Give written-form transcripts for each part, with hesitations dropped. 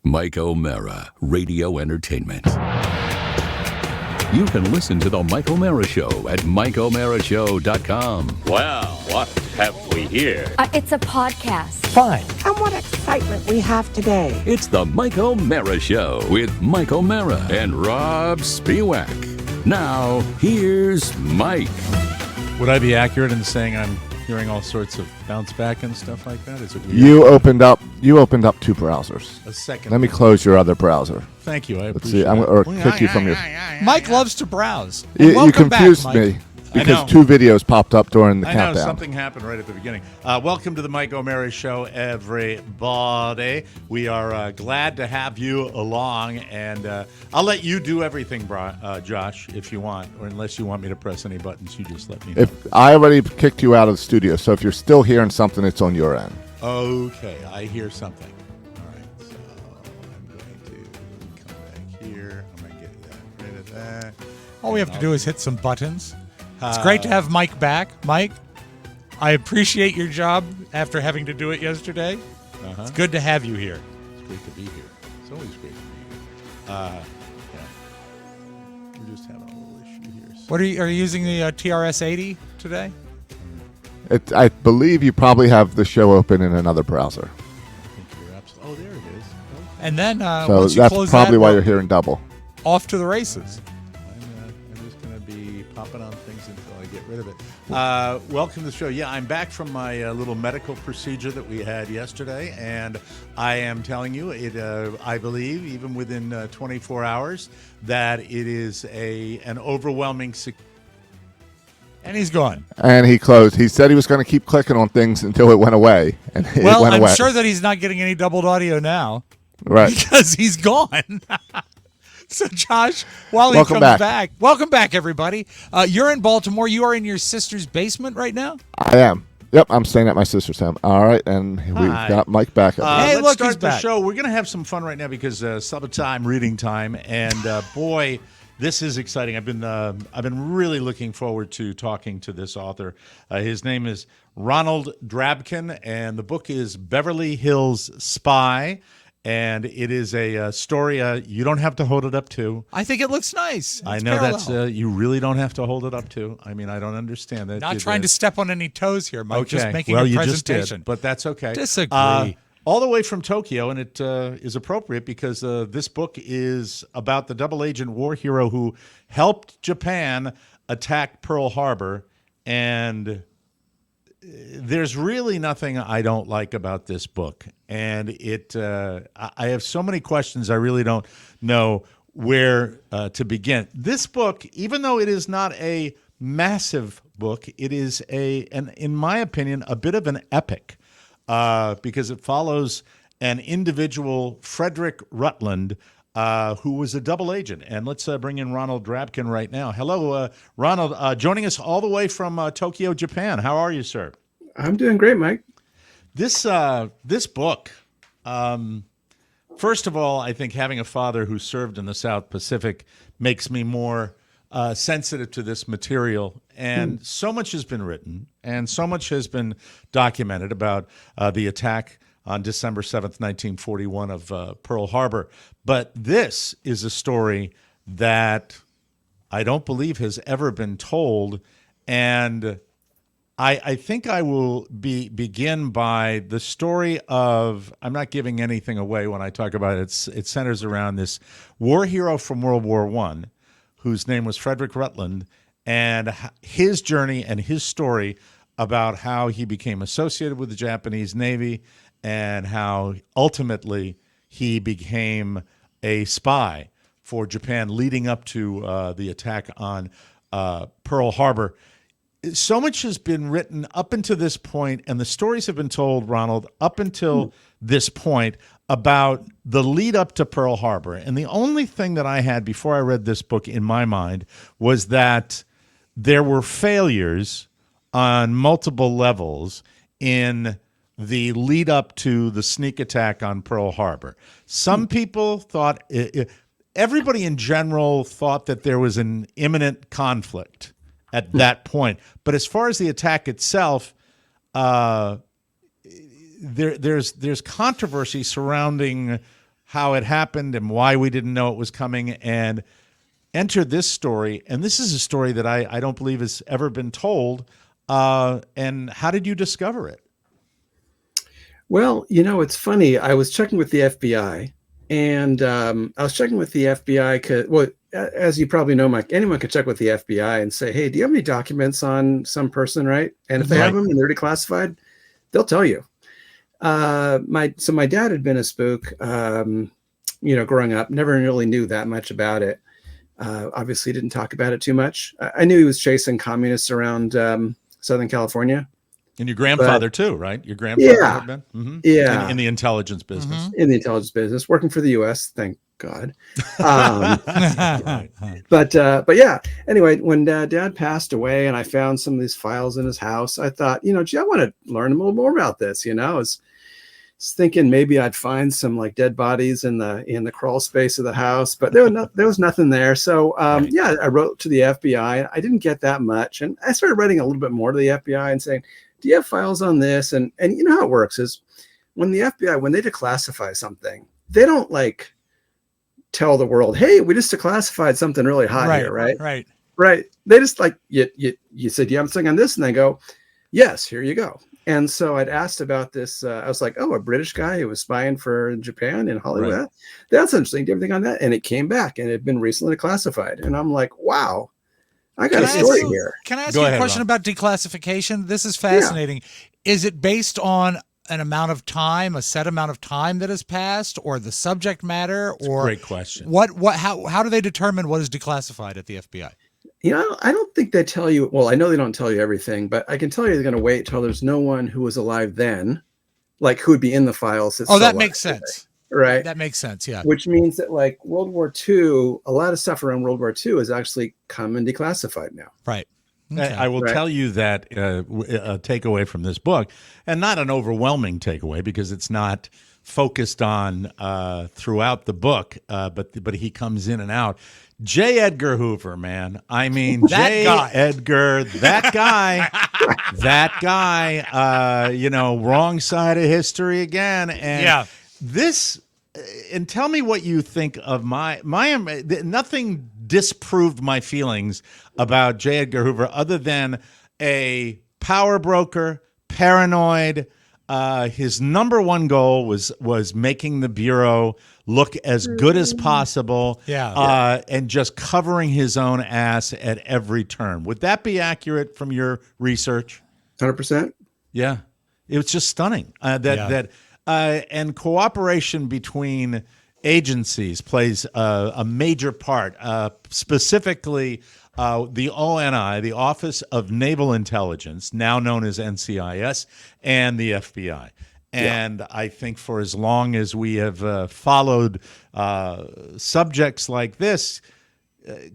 Mike O'Mara, Radio Entertainment. You can listen to The Mike O'Mara Show at MikeO'MaraShow.com. Well, what have we here? It's a podcast. Fine. And what excitement we have today. It's The Mike O'Mara Show with Mike O'Mara and Rob Spiewak. Now, here's Mike. Would I be accurate in saying I'm hearing all sorts of bounce back and stuff like that? Is it weird? You opened up two browsers. A second. Let me close your other browser. Thank you. I Let's see. appreciate it. Or kick you from your. Mike loves to browse. You confused back, me I know. because two videos popped up during the I know countdown. something happened right at the beginning. Welcome to the Mike O'Mara Show, everybody. We are glad to have you along, and I'll let you do everything, Josh, if you want, or unless you want me to press any buttons, you just let me know. If I already kicked you out of the studio, so if you're still hearing something, it's on your end. Okay, I hear something. All right, so I'm going to come back here. I'm going to get rid of that. All we have to do is hit some buttons. It's great to have Mike back. Mike, I appreciate your job after having to do it yesterday. It's good to have you here. It's great to be here. It's always great to be here. Yeah. We're just having a little issue here. So. What are you using the TRS-80 today? I believe you probably have the show open in another browser. I think you're absolutely. Oh, there it is. Oh, And then So once you that's close probably that, why we're you're hearing double. off to the races. I'm just going to be popping on things until I get rid of it. Welcome to the show. Yeah, I'm back from my little medical procedure that we had yesterday, and I am telling you, I believe, even within 24 hours, that it is an overwhelming success. And he's gone. And he closed. He said he was going to keep clicking on things until it went away, and it Well, went I'm away. sure that he's not getting any doubled audio now Right. because he's gone. So, Josh, while he Welcome comes back. welcome back, everybody. You're in Baltimore. You are in your sister's basement right now? I am. Yep, I'm staying at my sister's house. All right, and we've Hi. got Mike back. Hey, Let's look, start he's the back. show. We're going to have some fun right now because summertime reading time, and boy, this is exciting. I've been really looking forward to talking to this author. His name is Ronald Drabkin, and the book is Beverly Hills Spy. And it is a story you don't have to hold it up to. I think it looks nice. I It's know parallel. that's you really don't have to hold it up to. I mean, I don't understand that. Not trying to step on any toes here, Mike. Okay. Just making well, a you presentation. just did, but that's okay. Disagree. All the way from Tokyo, and it is appropriate because this book is about the double agent war hero who helped Japan attack Pearl Harbor, and there's really nothing I don't like about this book. And I have so many questions. I really don't know where to begin. This book, even though it is not a massive book, it is in my opinion, a bit of an epic because it follows an individual, Frederick Rutland, who was a double agent. And let's bring in Ronald Drabkin right now. Hello, Ronald, joining us all the way from Tokyo, Japan. How are you, sir? I'm doing great, Mike. This book, first of all, I think having a father who served in the South Pacific makes me more sensitive to this material. And so much has been written and so much has been documented about the attack on December 7th, 1941 of Pearl Harbor. But this is a story that I don't believe has ever been told. And I think I will begin by the story of, I'm not giving anything away when I talk about it. It centers around this war hero from World War I, whose name was Frederick Rutland, and his journey and his story about how he became associated with the Japanese Navy and how ultimately he became a spy for Japan leading up to the attack on Pearl Harbor. So much has been written up until this point, and the stories have been told, Ronald, up until this point about the lead up to Pearl Harbor. And the only thing that I had before I read this book in my mind was that there were failures on multiple levels in the lead up to the sneak attack on Pearl Harbor. Some people thought, everybody in general thought that there was an imminent conflict at that point. But as far as the attack itself, there's controversy surrounding how it happened and why we didn't know it was coming, and enter this story. And this is a story that I don't believe has ever been told. And how did you discover it? Well, it's funny. I was checking with the FBI, and I was checking with the FBI because, well, as you probably know, Mike, anyone can check with the FBI and say, "Hey, do you have any documents on some person?" Right? And if they have them and they're declassified, they'll tell you. My dad had been a spook, growing up. Never really knew that much about it. Obviously, didn't talk about it too much. I knew he was chasing communists around Southern California. And your grandfather too, right? Your grandfather had been? Mm-hmm. Yeah. In the intelligence business. In the intelligence business, working for the U.S., thank God. But yeah, anyway, when Dad passed away and I found some of these files in his house, I thought, gee, I want to learn a little more about this. I was thinking maybe I'd find some like dead bodies in the crawl space of the house, but there was nothing there. So yeah, I wrote to the FBI. I didn't get that much, and I started writing a little bit more to the FBI and saying, do you have files on this? And you know how it works is when the FBI, when they declassify something, they don't like tell the world, hey, we just declassified something really hot here, right? Right. They just like, you said, you have something on this? And they go, yes, here you go. And so I'd asked about this. I was like, oh, a British guy who was spying for Japan in Hollywood. Right. That's interesting. Do everything on that. And it came back and it had been recently declassified. And I'm like, wow, I got a story here. Can I ask you a question about declassification? This is fascinating. Yeah. Is it based on an amount of time, a set amount of time that has passed, or the subject matter? Or great question. How do they determine what is declassified at the FBI? I don't think they tell you. Well, I know they don't tell you everything, but I can tell you they're going to wait till there's no one who was alive then, like who would be in the files. Oh, that makes sense. Right. That makes sense. Yeah. Which means that like World War II, a lot of stuff around World War II is actually come and declassified now. Right. Okay. I will tell you that a takeaway from this book, and not an overwhelming takeaway because it's not focused on throughout the book, but he comes in and out. J. Edgar Hoover, man. I mean, J. Edgar, that guy, wrong side of history again. And this, and tell me what you think of my nothing disproved my feelings about J. Edgar Hoover other than a power broker, paranoid. His number one goal was making the Bureau look as good as possible, and just covering his own ass at every turn. Would that be accurate from your research? 100%. Yeah, it was just stunning. And cooperation between agencies plays a major part, specifically the ONI, the Office of Naval Intelligence, now known as NCIS, and the FBI. And I think for as long as we have followed subjects like this,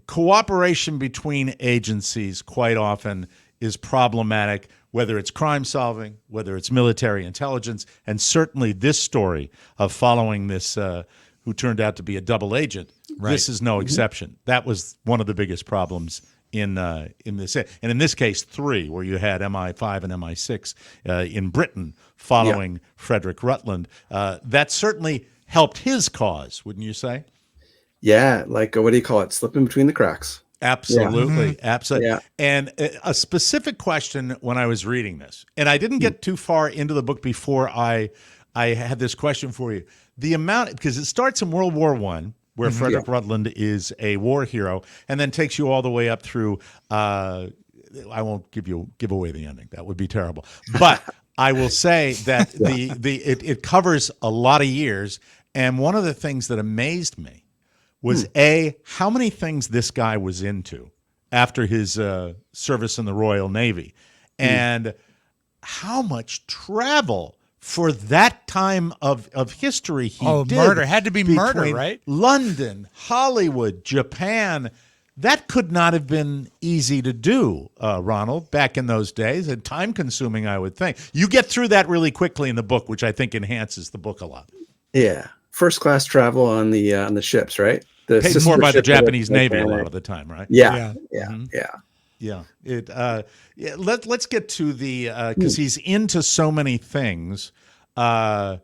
cooperation between agencies quite often is problematic, whether it's crime solving, whether it's military intelligence, and certainly this story of following this who turned out to be a double agent. Right. This is no exception. That was one of the biggest problems in this, and in this case, 3, where you had MI5 and MI6 in Britain following Frederick Rutland. That certainly helped his cause, wouldn't you say? Yeah, like what do you call it? Slipping between the cracks. Absolutely, absolutely. Yeah. And a specific question when I was reading this, and I didn't get too far into the book before I had this question for you. The amount, because it starts in World War I, where Frederick Rutland is a war hero, and then takes you all the way up through. I won't give away the ending; that would be terrible. But I will say that it covers a lot of years, and one of the things that amazed me was how many things this guy was into after his service in the Royal Navy, and how much travel for that time of history he did. Murder. Had to be murder, right? London, Hollywood, Japan. That could not have been easy to do, Ronald, back in those days, and time-consuming, I would think. You get through that really quickly in the book, which I think enhances the book a lot. Yeah. First-class travel on the ships, right? Paid for by the Japanese Navy a lot of the time, right? Yeah. Let's get to the because he's into so many things. Do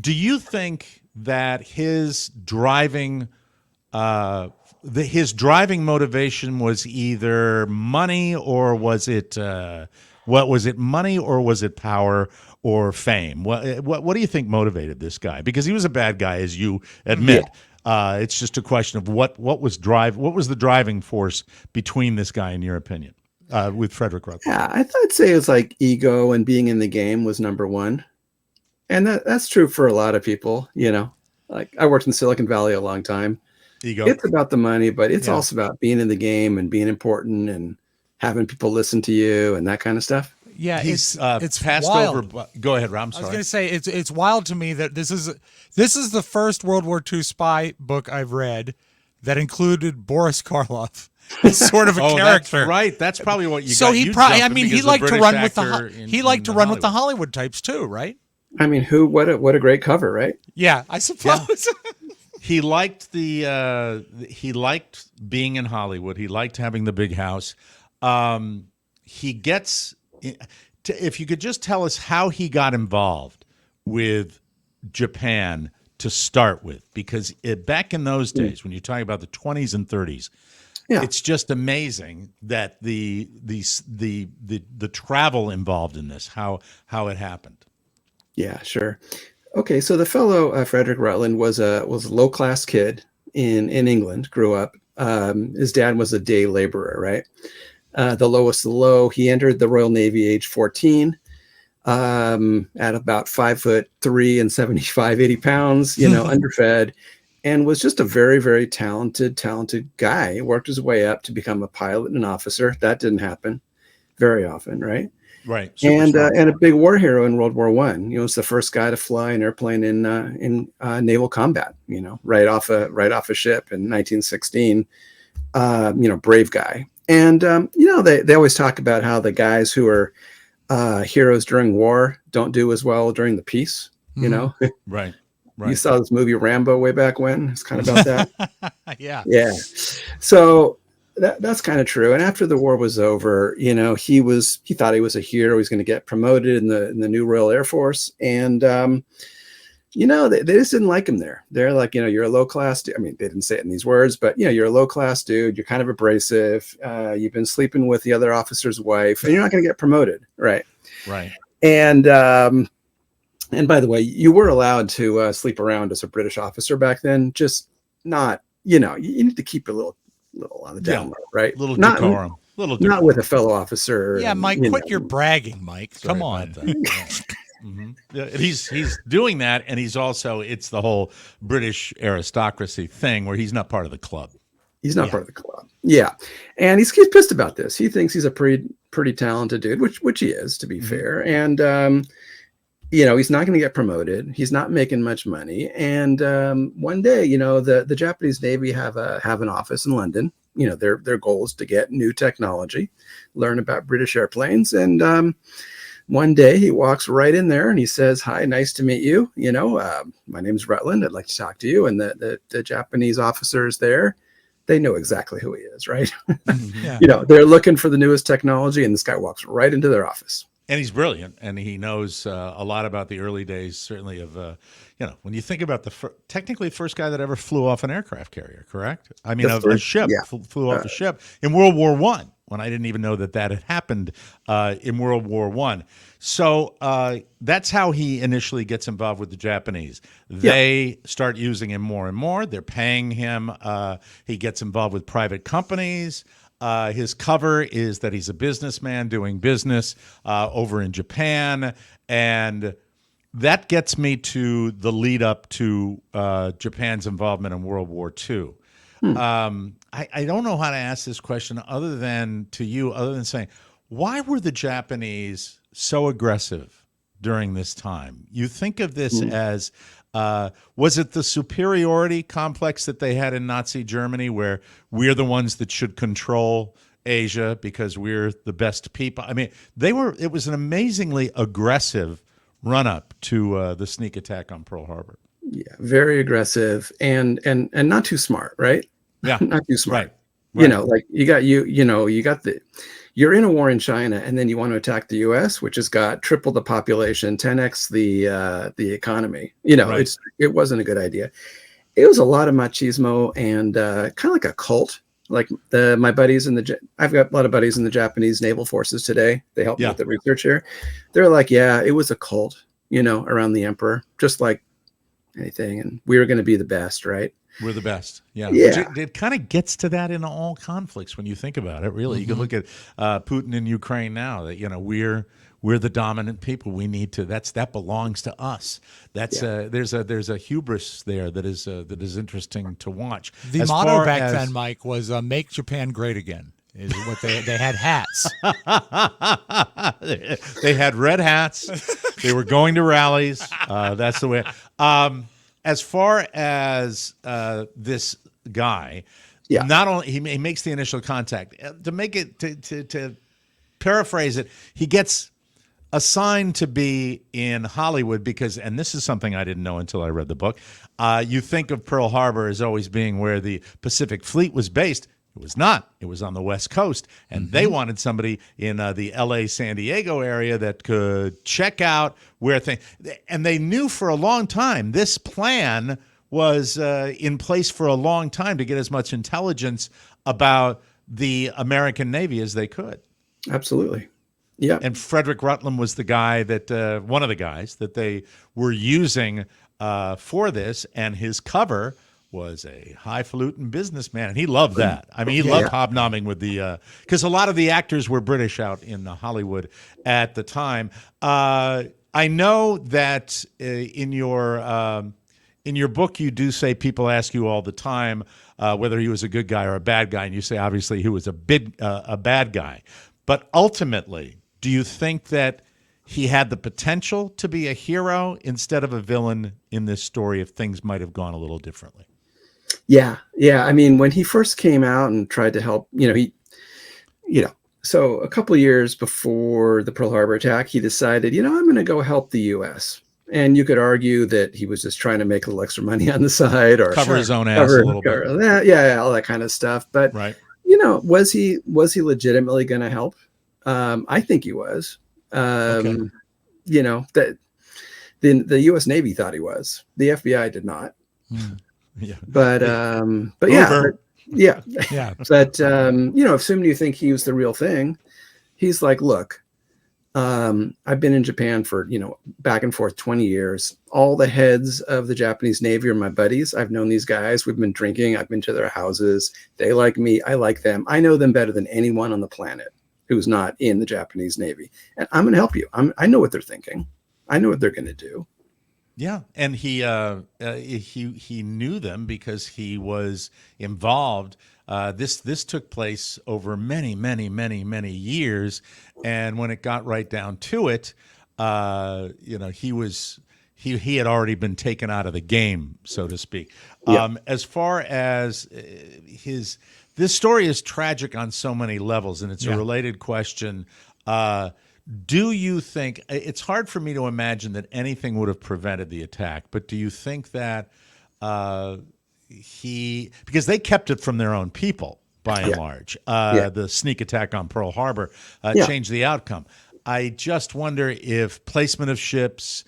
you think that his driving his driving motivation was either money, or was it what was it, money, or was it power or fame? What do you think motivated this guy? Because he was a bad guy, as you admit. It's just a question of what was the driving force between this guy, in your opinion, with Frederick Rutland? Yeah, I'd say it was like ego and being in the game was number one. And that's true for a lot of people, Like I worked in Silicon Valley a long time. Ego. It's about the money, but it's also about being in the game and being important and having people listen to you and that kind of stuff. Yeah, it's passed wild. over. Go ahead, Rob. I'm sorry. I was going to say it's wild to me that this is the first World War II spy book I've read that included Boris Karloff. It's sort of a character, that's right? That's probably what you. So got. he You probably. jumped I him mean, he because liked to the run British with actor the Hollywood types too, right? I mean, what a great cover, right? Yeah, I suppose. Yeah. He liked he liked being in Hollywood. He liked having the big house. He gets. If you could just tell us how he got involved with Japan to start with, because back in those days, when you're talking about the 20s and 30s, it's just amazing that the travel involved in this, how it happened. Yeah, sure. Okay, so the fellow Frederick Rutland was a low class kid in England. Grew up. His dad was a day laborer, right? The lowest of the low. He entered the Royal Navy age 14, at about 5'3" and 80 pounds, underfed, and was just a very, very talented guy. He worked his way up to become a pilot and an officer. That didn't happen very often, right? Right. And a big war hero in World War I. Was the first guy to fly an airplane in naval combat. Right off a ship in 1916. Brave guy. And they always talk about how the guys who are heroes during war don't do as well during the peace. Right. You saw this movie Rambo way back when. It's kind of about that. Yeah. So that's kind of true. And after the war was over, he thought he was a hero. He's going to get promoted in the new Royal Air Force. And they just didn't like him there. They're like, you're a low class. I mean, they didn't say it in these words, but you're a low class dude. You're kind of abrasive. You've been sleeping with the other officer's wife, and you're not going to get promoted, right? Right. And by the way, you were allowed to sleep around as a British officer back then. Just not, you need to keep a little on the down low, right? Little decorum. Not with a fellow officer. Yeah, Mike, quit your bragging, Mike. Come on. Mm-hmm. Yeah, he's doing that, and it's the whole British aristocracy thing where he's not part of the club. He's not part of the club. Yeah, and he's pissed about this. He thinks he's a pretty talented dude, which he is, to be fair. And he's not going to get promoted. He's not making much money. And one day, the Japanese Navy have an office in London. Their goal is to get new technology, learn about British airplanes, and one day he walks right in there and he says, "Hi, nice to meet you. My name's Rutland. I'd like to talk to you." And the Japanese officers there, they know exactly who he is, right? Yeah. They're looking for the newest technology, and this guy walks right into their office. And he's brilliant, and he knows a lot about the early days, certainly of, when you think about technically the first guy that ever flew off an aircraft carrier, correct? I mean, a ship, flew off a ship in World War I, when I didn't even know that had happened in World War I. So that's how he initially gets involved with the Japanese. They start using him more and more. They're paying him. He gets involved with private companies. His cover is that he's a businessman doing business over in Japan. And that gets me to the lead up to Japan's involvement in World War II. I don't know how to ask this question other than saying, why were the Japanese so aggressive during this time? You think of this as, was it the superiority complex that they had in Nazi Germany, where we're the ones that should control Asia because we're the best people? I mean, it was an amazingly aggressive run up to the sneak attack on Pearl Harbor. Yeah, very aggressive and not too smart, right? Yeah, not too smart. You know, like you got you're in a war in China, and then you want to attack the U.S., which has got triple the population, 10x the economy. You know, it wasn't a good idea. It was a lot of machismo and kind of like a cult. Like my buddies I've got a lot of buddies in the Japanese naval forces today. They help me with the research here. They're like, yeah, it was a cult, you know, around the emperor, just like anything, and we were going to be the best, right? We're the best. Yeah. It kind of gets to that in all conflicts when you think about it, really. You can look at Putin in Ukraine now, that, you know, we're the dominant people. We need to, that belongs to us. That's there's a hubris there that is interesting to watch. The motto back then, Mike, was make Japan great again. Is what they had hats. They had red hats. They were going to rallies. That's the way. As far as this guy, not only he makes the initial contact. To make it to paraphrase it, he gets assigned to be in Hollywood because, and this is something I didn't know until I read the book. You think of Pearl Harbor as always being where the Pacific Fleet was based. It was not. It was on the West Coast, and they wanted somebody in the L.A., San Diego area that could check out where things. And they knew for a long time this plan was in place for a long time to get as much intelligence about the American Navy as they could. Absolutely. Yeah. And Frederick Rutland was the guy that one of the guys that they were using for this, and his cover was a highfalutin businessman, and he loved that. I mean, he loved hobnobbing with the because a lot of the actors were British out in Hollywood at the time. I know that in your book you do say people ask you all the time whether he was a good guy or a bad guy, and you say obviously he was a bad guy. But ultimately, do you think that he had the potential to be a hero instead of a villain in this story if things might have gone a little differently? Yeah. I mean, when he first came out and tried to help, so a couple of years before the Pearl Harbor attack, he decided, I'm going to go help the U.S. And you could argue that he was just trying to make a little extra money on the side or cover his own ass a little bit. All that kind of stuff. But, was he legitimately going to help? I think he was. That the U.S. Navy thought he was. The FBI did not. Yeah. But But assuming you think he was the real thing, he's like, look, I've been in Japan for, back and forth 20 years. All the heads of the Japanese Navy are my buddies. I've known these guys. We've been drinking. I've been to their houses. They like me. I like them. I know them better than anyone on the planet who's not in the Japanese Navy. And I'm going to help you. I know what they're thinking. I know what they're going to do. Yeah, and he knew them because he was involved. This took place over many years, and when it got right down to it, he had already been taken out of the game, so to speak. As far as this story is tragic on so many levels, and it's a related question. Do you think it's hard for me to imagine that anything would have prevented the attack, but do you think that because they kept it from their own people by and large, the sneak attack on Pearl Harbor changed the outcome. I just wonder if placement of ships,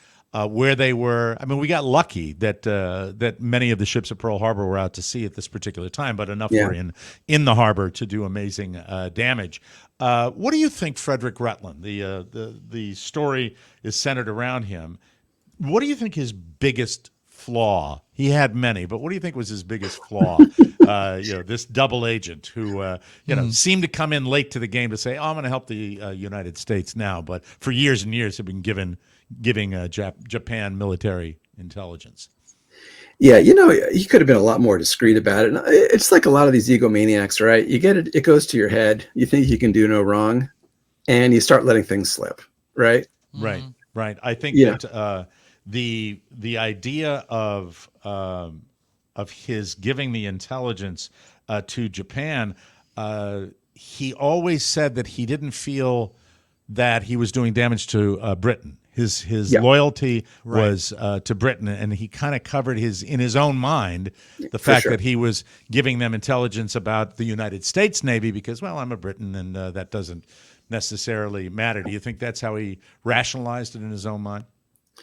where they were. I mean, we got lucky that many of the ships at Pearl Harbor were out to sea at this particular time, but enough were in the harbor to do amazing damage. What do you think, Frederick Rutland? The story is centered around him. What do you think his biggest flaw? He had many, but what do you think was his biggest flaw? This double agent who seemed to come in late to the game to say, "Oh, I'm going to help the United States now," but for years and years have been giving Japan military intelligence. Yeah, he could have been a lot more discreet about it. It's like a lot of these egomaniacs, right? You get it; it goes to your head. You think you can do no wrong, and you start letting things slip, right? Right. I think that the idea of his giving the intelligence to Japan, he always said that he didn't feel that he was doing damage to Britain. His Yeah. loyalty Right. was to Britain, and he kind of covered in his own mind the For fact sure. that he was giving them intelligence about the United States Navy because, well, I'm a Briton, and that doesn't necessarily matter. Do you think that's how he rationalized it in his own mind?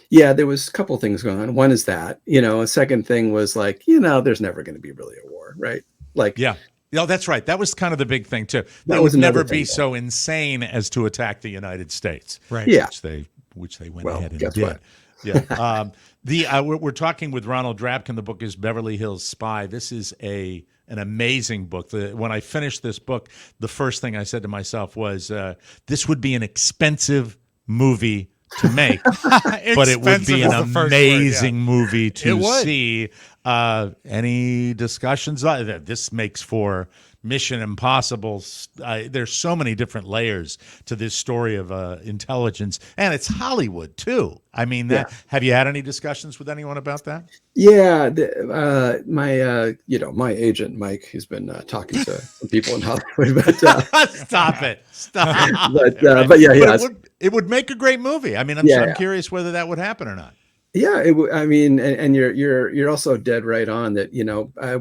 Yeah, there was a couple things going on. One is that, a second thing was like, there's never going to be really a war, right? Like, Yeah. No, that's right. That was kind of the big thing too. They That was would never another be thing, so insane as to attack the United States, Right. yeah. which they went Well, ahead and guess did. what? Yeah. We're talking with Ronald Drabkin. The book is Beverly Hills Spy. This is an amazing book. When I finished this book, the first thing I said to myself was, this would be an expensive movie to make, but it would be an Expensive is the first word, amazing yeah. movie It to would. see. Any discussions? This makes for Mission Impossible. There's so many different layers to this story of intelligence, and it's Hollywood too. I mean, have you had any discussions with anyone about that? Yeah, my agent Mike, who's been talking to some people in Hollywood, but Stop it! Stop. but yeah, he has. It would make a great movie. I mean, I'm Yeah. curious whether that would happen or not. Yeah, I mean, and you're also dead right on that.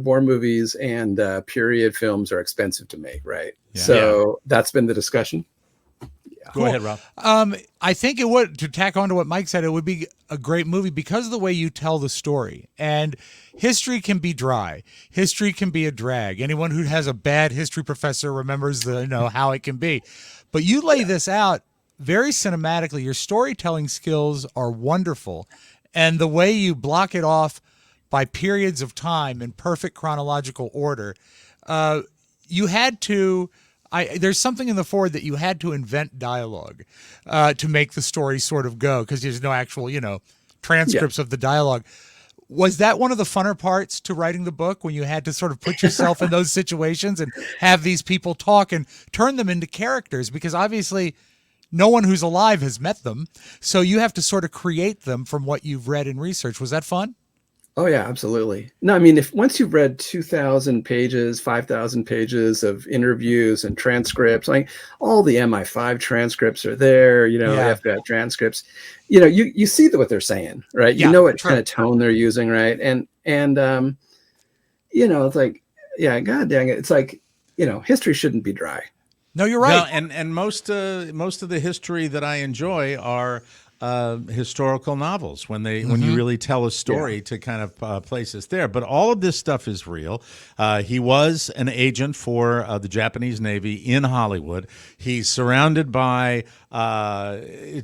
War movies and period films are expensive to make, right? Yeah. So that's been the discussion. Go ahead, Rob. I think it would, to tack on to what Mike said, it would be a great movie because of the way you tell the story. And history can be dry. History can be a drag. Anyone who has a bad history professor remembers how it can be. But you lay this out very cinematically. Your storytelling skills are wonderful. And the way you block it off by periods of time in perfect chronological order, you had to... there's something in the forward that you had to invent dialogue to make the story sort of go because there's no actual, transcripts of the dialogue. Was that one of the funner parts to writing the book when you had to sort of put yourself in those situations and have these people talk and turn them into characters? Because obviously no one who's alive has met them. So you have to sort of create them from what you've read and researched. Was that fun? Oh yeah, absolutely. No, I mean, once you've read 2,000 pages, 5,000 pages of interviews and transcripts, like all the MI5 transcripts are there, FBI transcripts, you see what they're saying, right? Yeah, you know what true. kind of tone they're using, right? And it's like, yeah, God dang it. It's like, history shouldn't be dry. No, you're right. No, and most of the history that I enjoy are historical novels when you really tell a story to kind of place us there. But all of this stuff is real. He was an agent for the Japanese Navy in Hollywood. He's surrounded by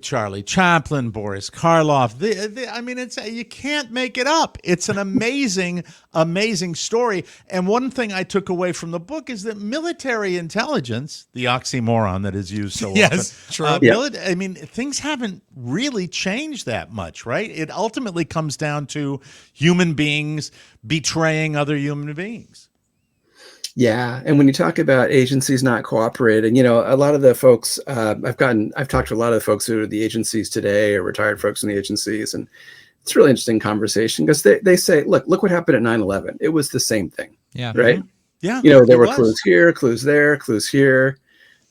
Charlie Chaplin, Boris Karloff. I mean, you can't make it up. It's an amazing, amazing story. And one thing I took away from the book is that military intelligence, the oxymoron that is used so Yes, often, true. I mean, things haven't really changed that much, right? It ultimately comes down to human beings betraying other human beings. Yeah, and when you talk about agencies not cooperating, a lot of the folks I've talked to a lot of the folks who are the agencies today or retired folks in the agencies, and it's a really interesting conversation because they say, look what happened at 9/11. It was the same thing, Yeah. right? Yeah, There were clues here, clues there, clues here.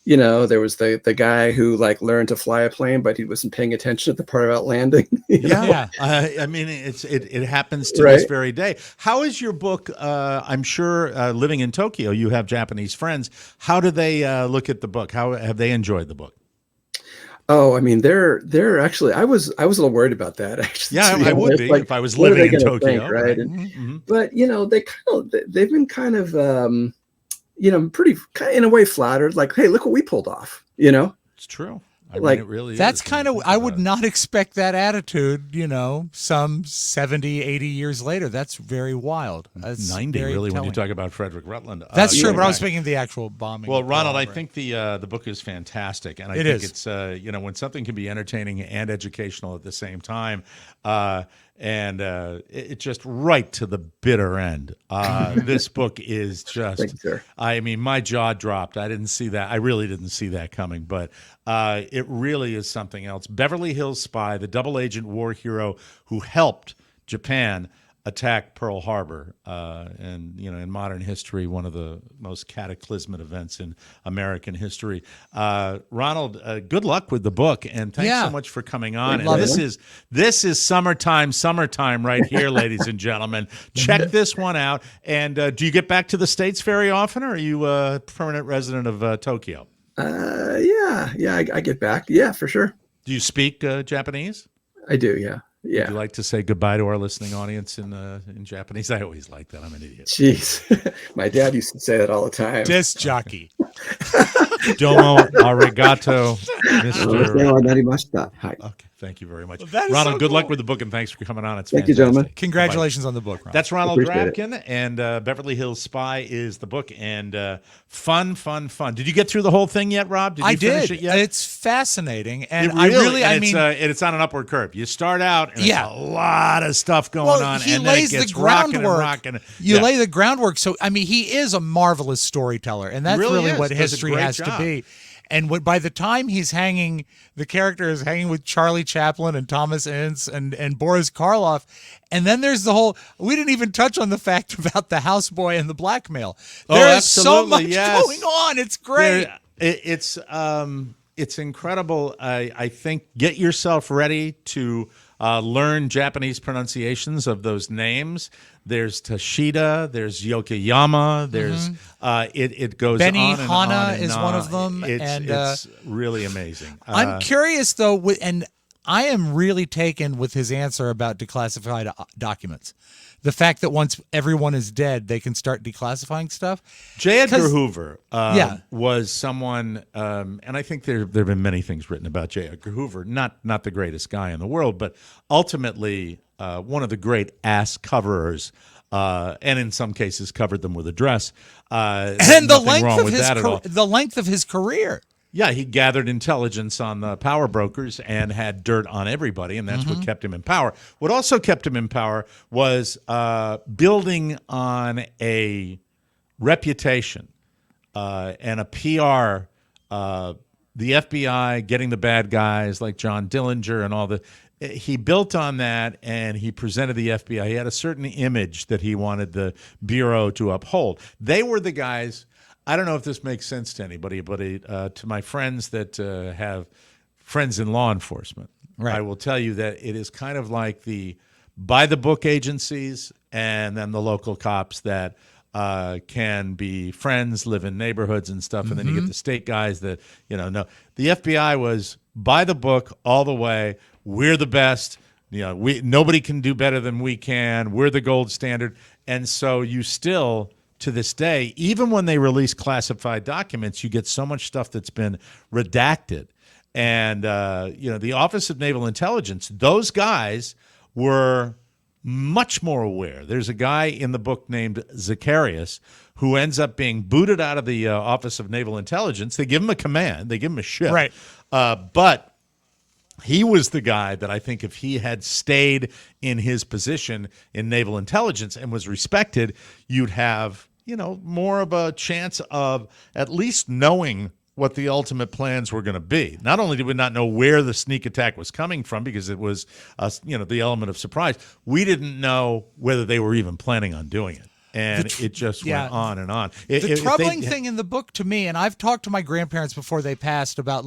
There was the guy who learned to fly a plane, but he wasn't paying attention at the part about landing. Yeah. I mean, it happens to Right. this very day. How is your book? I'm sure living in Tokyo, you have Japanese friends. How do they look at the book? How have they enjoyed the book? Oh, I mean, they're actually. I was a little worried about that. Actually, Yeah, I would be if I was what are living they in gonna Tokyo, think, right? Mhm. But they've been kind of pretty in a way flattered. Like, hey, look what we pulled off. It's true. I mean, it really That's is. kind of, I would not expect that attitude, some 70, 80 years later. That's very wild. That's 90, very really, when telling. you talk about Frederick Rutland. That's true, yeah. but I was speaking of the actual bombing. Well, of Ronald, Pearl I Harbor. think the book is fantastic, and I It think is. it's when something can be entertaining and educational at the same time, and it's just right to the bitter end. This book is just. Thank you, sir. I mean, my jaw dropped. I didn't see that. I really didn't see that coming, but it really is something else. Beverly Hills Spy, the double agent war hero who helped Japan attack Pearl Harbor, and in modern history, one of the most cataclysmic events in American history. Ronald, good luck with the book, and thanks so much for coming on. And this is summertime right here, ladies and gentlemen. Check this one out. And do you get back to the States very often, or are you a permanent resident of Tokyo? I get back. Yeah, for sure. Do you speak Japanese? I do. Yeah. Yeah. Would you like to say goodbye to our listening audience in Japanese? I always like that. I'm an idiot. Jeez. My dad used to say that all the time. Disc jockey. Domo arigato, Mr. Hi. Okay, thank you very much. Well, Ronald, so good luck cool. with the book, and thanks for coming on. It's Thank you, fantastic. gentlemen. Congratulations on the book, Ron. That's Ronald Appreciate Drabkin, and Beverly Hills Spy is the book, and fun. Did you get through the whole thing yet, Rob? Did you finish it yet? It's fascinating, and it's on an upward curve. You start out, and it's a lot of stuff going on, he and then lays it gets the groundwork. rocking. You lay the groundwork. So, he is a marvelous storyteller, and that's really what does a history great has job. to be. And by the time the character is hanging with Charlie Chaplin and Thomas Ince and Boris Karloff, and then there's the whole. We didn't even touch on the fact about the houseboy and the blackmail. There is so much going on. It's great. It's incredible. I think get yourself ready to learn Japanese pronunciations of those names. There's Tashida, there's Yokoyama, there's it goes Benny on and Hana on and is on. one of them, It's really amazing. I'm curious though, and I am really taken with his answer about declassified documents. The fact that once everyone is dead, they can start declassifying stuff. J. Edgar Hoover was someone, and I think there have been many things written about J. Edgar Hoover, not the greatest guy in the world, but ultimately one of the great ass coverers, and in some cases covered them with a dress. And the length of his career. Yeah, he gathered intelligence on the power brokers and had dirt on everybody, and that's what kept him in power. What also kept him in power was building on a reputation and a PR. The FBI getting the bad guys like John Dillinger and all the. He built on that, and he presented the FBI. He had a certain image that he wanted the Bureau to uphold. They were the guys. I don't know if this makes sense to anybody, but to my friends that have friends in law enforcement, I will tell you that it is kind of like the by-the-book agencies and then the local cops that can be friends, live in neighborhoods and stuff, and then you get the state guys that, no. The FBI was by the book all the way. We're the best. Nobody can do better than we can. We're the gold standard. And so you still, to this day, even when they release classified documents, you get so much stuff that's been redacted. And, the Office of Naval Intelligence, those guys were much more aware. There's a guy in the book named Zacharias who ends up being booted out of the Office of Naval Intelligence. They give him a command. They give him a ship. Right. But he was the guy that I think if he had stayed in his position in naval intelligence and was respected, you'd have, more of a chance of at least knowing what the ultimate plans were going to be. Not only did we not know where the sneak attack was coming from because it was, the element of surprise, we didn't know whether they were even planning on doing it. And it just went on and on. The troubling thing in the book to me, and I've talked to my grandparents before they passed about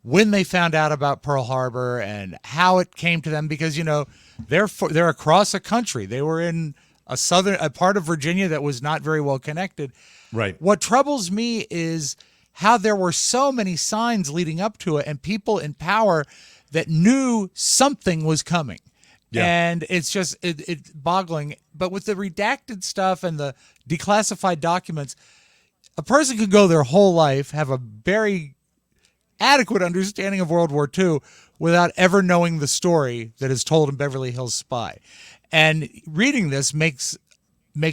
when they found out about Pearl Harbor and how it came to them, because they're across a country. They were in a part of Virginia that was not very well connected. Right. What troubles me is how there were so many signs leading up to it and people in power that knew something was coming. Yeah. And it's just it's boggling. But with the redacted stuff and the declassified documents, a person could go their whole life, have a very adequate understanding of World War II without ever knowing the story that is told in Beverly Hills Spy. And reading this makes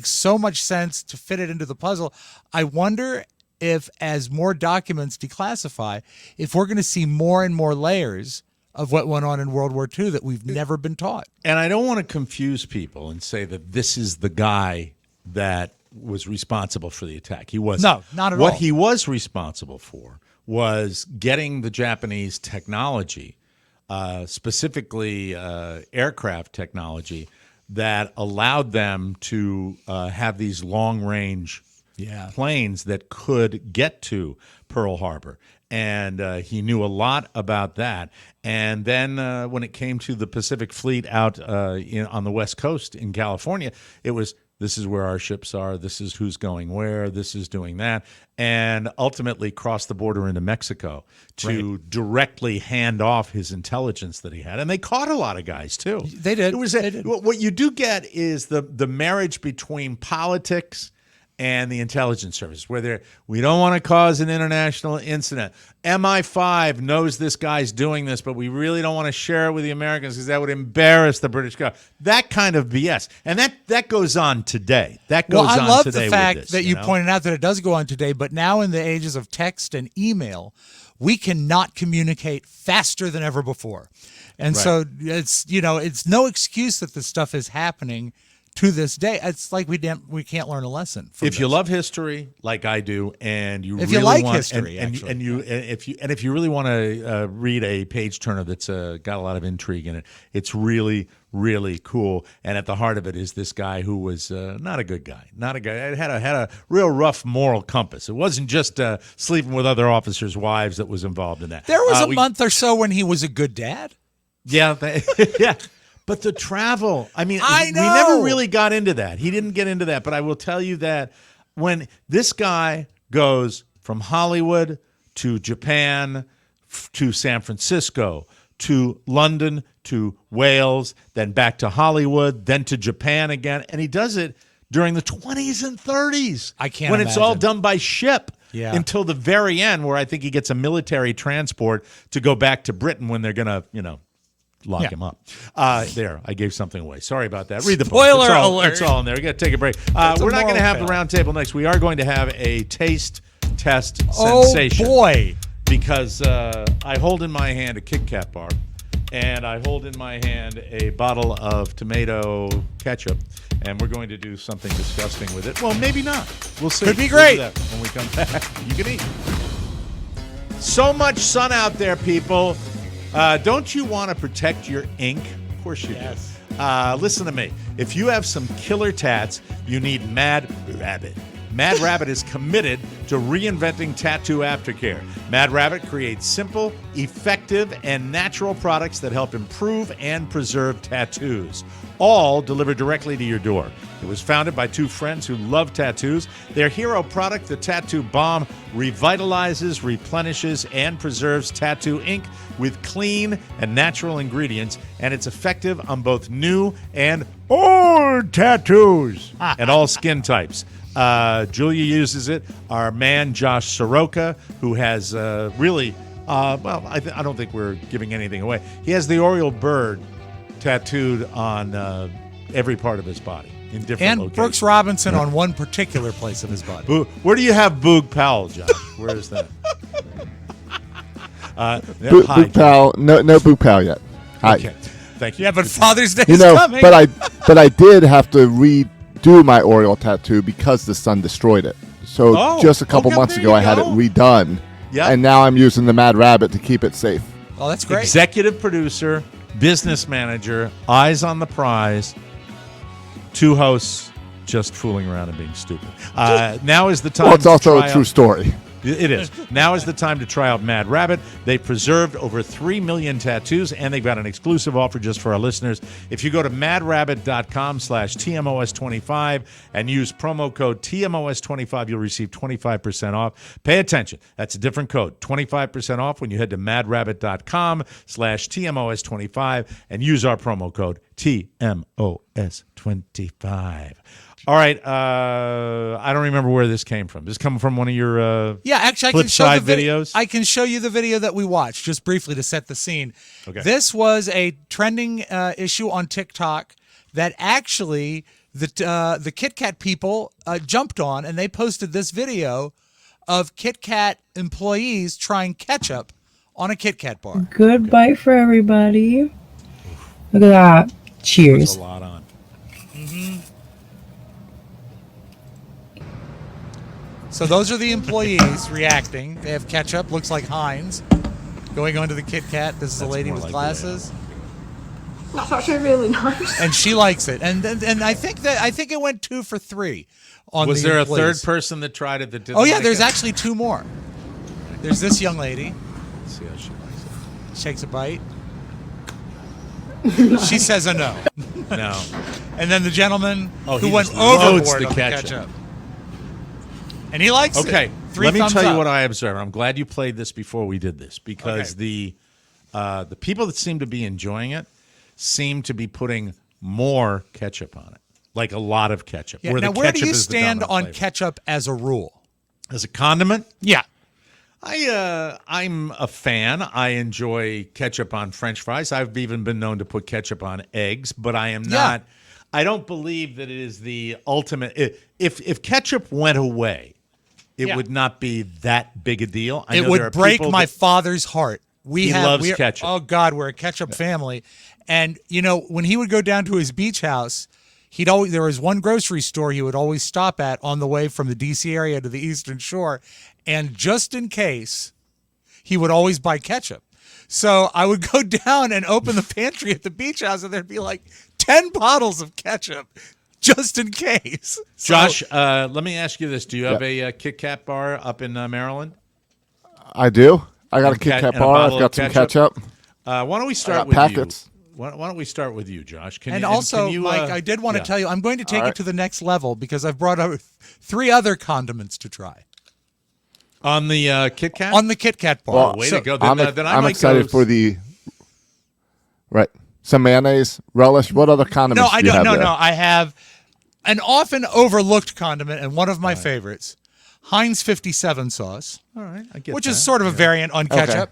so much sense to fit it into the puzzle. I wonder if, as more documents declassify, if we're going to see more and more layers of what went on in World War II that we've never been taught. And I don't want to confuse people and say that this is the guy that was responsible for the attack. He wasn't. No, not at all. What he was responsible for was getting the Japanese technology, specifically aircraft technology, that allowed them to have these long-range planes that could get to Pearl Harbor. And he knew a lot about that. And then when it came to the Pacific Fleet out on the West Coast in California, it was, this is where our ships are, this is who's going where, this is doing that, and ultimately crossed the border into Mexico to directly hand off his intelligence that he had. And they caught a lot of guys, too. They did. They did. What you do get is the marriage between politics and the intelligence service, where we don't want to cause an international incident. MI5 knows this guy's doing this, but we really don't want to share it with the Americans because that would embarrass the British government. That kind of BS. And that goes on today. That goes on today. I love the fact that you pointed out that it does go on today, but now in the ages of text and email, we cannot communicate faster than ever before. And so it's no excuse that this stuff is happening to this day. It's like we can't learn a lesson from if you love history like I do, and you if really you like want, history, if you really want to read a page turner that's got a lot of intrigue in it, it's really, really cool. And at the heart of it is this guy who was not a good guy, had a real rough moral compass. It wasn't just sleeping with other officers' wives that was involved in that. There was a month or so when he was a good dad. Yeah, yeah. But the travel, I mean, we know. never really got into that. He didn't get into that. But I will tell you that when this guy goes from Hollywood to Japan to San Francisco to London to Wales, then back to Hollywood, then to Japan again, and he does it during the 20s and 30s. I can't when imagine. It's all done by ship. Yeah. Until the very end, where I think he gets a military transport to go back to Britain when they're going to, lock him up. There, I gave something away. Sorry about that. Read the book. Spoiler alert. It's all in there. We got to take a break. We're not going to have the round table next. We are going to have a taste test sensation. Oh, boy. Because I hold in my hand a KitKat bar, and I hold in my hand a bottle of tomato ketchup, and we're going to do something disgusting with it. Well, maybe not. We'll see. Could be great. We'll do that when we come back. You can eat. So much sun out there, people. Don't you want to protect your ink? Of course you do. Listen to me. If you have some killer tats, you need Mad Rabbit. Mad Rabbit is committed to reinventing tattoo aftercare. Mad Rabbit creates simple, effective, and natural products that help improve and preserve tattoos, all delivered directly to your door. It was founded by two friends who love tattoos. Their hero product, the Tattoo Bomb, revitalizes, replenishes, and preserves tattoo ink with clean and natural ingredients, and it's effective on both new and old tattoos and all skin types. Julia uses it. Our man, Josh Soroka, who has really, I don't think we're giving anything away. He has the Oriole bird tattooed on every part of his body in different locations. Brooks Robinson on one particular place of his body. Where do you have Boog Powell, Josh? Where is that? Boog Powell, no Boog Powell yet. Hi. Okay, thank you. Yeah, but Father's Day is coming. but I did have to redo my Oriole tattoo because the sun destroyed it. So just a couple months ago, I had it redone. Yeah. And now I'm using the Mad Rabbit to keep it safe. Oh, that's great. Executive producer, business manager, eyes on the prize, two hosts just fooling around and being stupid. Now is the time. Well, it's also to try a true story. It is. Now is the time to try out Mad Rabbit. They've preserved over 3 million tattoos, and they've got an exclusive offer just for our listeners. If you go to madrabbit.com/TMOS25 and use promo code TMOS25, you'll receive 25% off. Pay attention. That's a different code. 25% off when you head to madrabbit.com/TMOS25 and use our promo code TMOS25. All right, I don't remember where this came from. This coming from one of your actually, I flip can show side the videos. I can show you the video that we watched just briefly to set the scene. Okay. This was a trending issue on TikTok that actually the KitKat people jumped on, and they posted this video of KitKat employees trying ketchup on a KitKat bar. Good bite for everybody. Look at that. Cheers. There's a lot on. So those are the employees reacting. They have ketchup, looks like Heinz, going onto the KitKat. This is a lady more with like glasses. That's actually really nice. And she likes it. And I think it went 2 for 3. Was there a third person that tried it that didn't? Oh yeah, like there's it? actually 2 more. There's this young lady. Let's see how she likes it. Shakes a bite. She says a no. No. And then the gentleman who he went just loads overboard the on ketchup. the ketchup. And he likes it. Okay, 3 let me thumbs tell you up. what I observed. I'm glad you played this before we did this because the people that seem to be enjoying it seem to be putting more ketchup on it, like a lot of ketchup. Yeah, where now, the where do ketchup you is the stand dominant on flavor. ketchup as a rule? As a condiment? Yeah. I'm a fan. I enjoy ketchup on French fries. I've even been known to put ketchup on eggs, but I am not. I don't believe that it is the ultimate. If ketchup went away, it would not be that big a deal. I It know there are would break people my that- father's heart. He loves ketchup. Oh God, we're a ketchup family. And you know, when he would go down to his beach house, there was one grocery store he would always stop at on the way from the DC area to the Eastern Shore, and just in case, he would always buy ketchup. So I would go down and open the pantry at the beach house, and there'd be like 10 bottles of ketchup, just in case. So, Josh, let me ask you this: do you have a KitKat bar up in Maryland? I do. I got a And cat- KitKat and a bar. bottle I've got of some ketchup? ketchup. Why don't we I start got with packets. you? Why don't we start with you, Josh? and also, Mike, I did want to tell you, I'm going to take it to the next level because I've brought out 3 other condiments to try. On the KitKat? On the KitKat bar. Well, way to go. Then, then I I'm might excited go for the some mayonnaise, relish. What other condiments? No, I do you don't. have there? No. I have an often overlooked condiment and one of my favorites, Heinz 57 sauce. All right, I get which that. is sort of a variant on Okay. ketchup.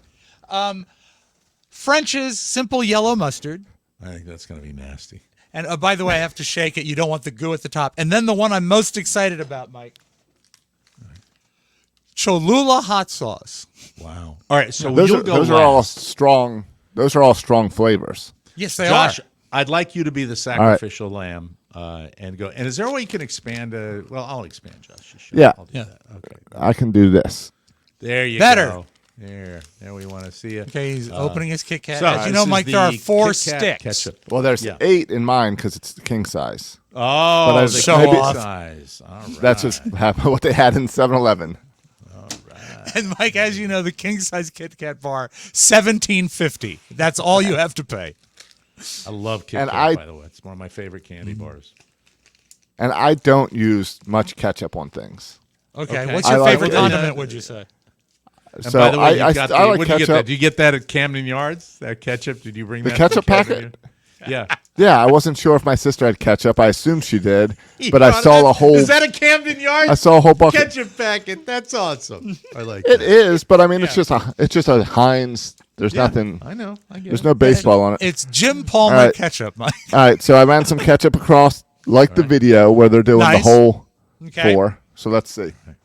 French's simple yellow mustard. I think that's going to be nasty. And by the way, I have to shake it. You don't want the goo at the top. And then the one I'm most excited about, Mike. Cholula hot sauce. Wow. All right, so Those you'll are go those are all last. strong. Those are all strong flavors. Yes, they Josh, are. I'd like you to be the sacrificial lamb and go. And is there a way you can expand? Well, I'll expand, Josh. Sure. Yeah. I'll do that. Okay. I can do this. There you Better. go. There we want to see it. Okay, he's opening his Kit Kat. So As you know, this is Mike, there are the 4 KitKat sticks. ketchup. Well, there's Yeah. 8 in mine because it's the king size. Oh, But I the was- show maybe off. size. All right. That's just what they had in 7-Eleven. And Mike, as you know, the king size Kit Kat bar, $17.50. That's all you have to pay. I love And KitKat, by the way. It's one of my favorite candy bars. And I don't use much ketchup on things. Okay, Okay. what's I your like favorite it. condiment, would you say? And So by the way, I you got like where'd you get that? ketchup. Did you get that at Camden Yards? That ketchup? Did you bring The that? ketchup from Camden packet? Yards? Yeah. Yeah, I wasn't sure if my sister had ketchup. I assumed she did, He but I brought saw that- a whole. Is that a Camden Yards? I saw a whole bucket. ketchup packet. That's awesome. I like It that. is, but I mean, it's just a Heinz. There's Yeah, nothing. I know. I get There's it. no baseball on it. It's Jim Palmer All right. ketchup, Mike. All right, so I ran some ketchup across, like the video where they're doing Nice. the whole Okay. 4. So let's see. Here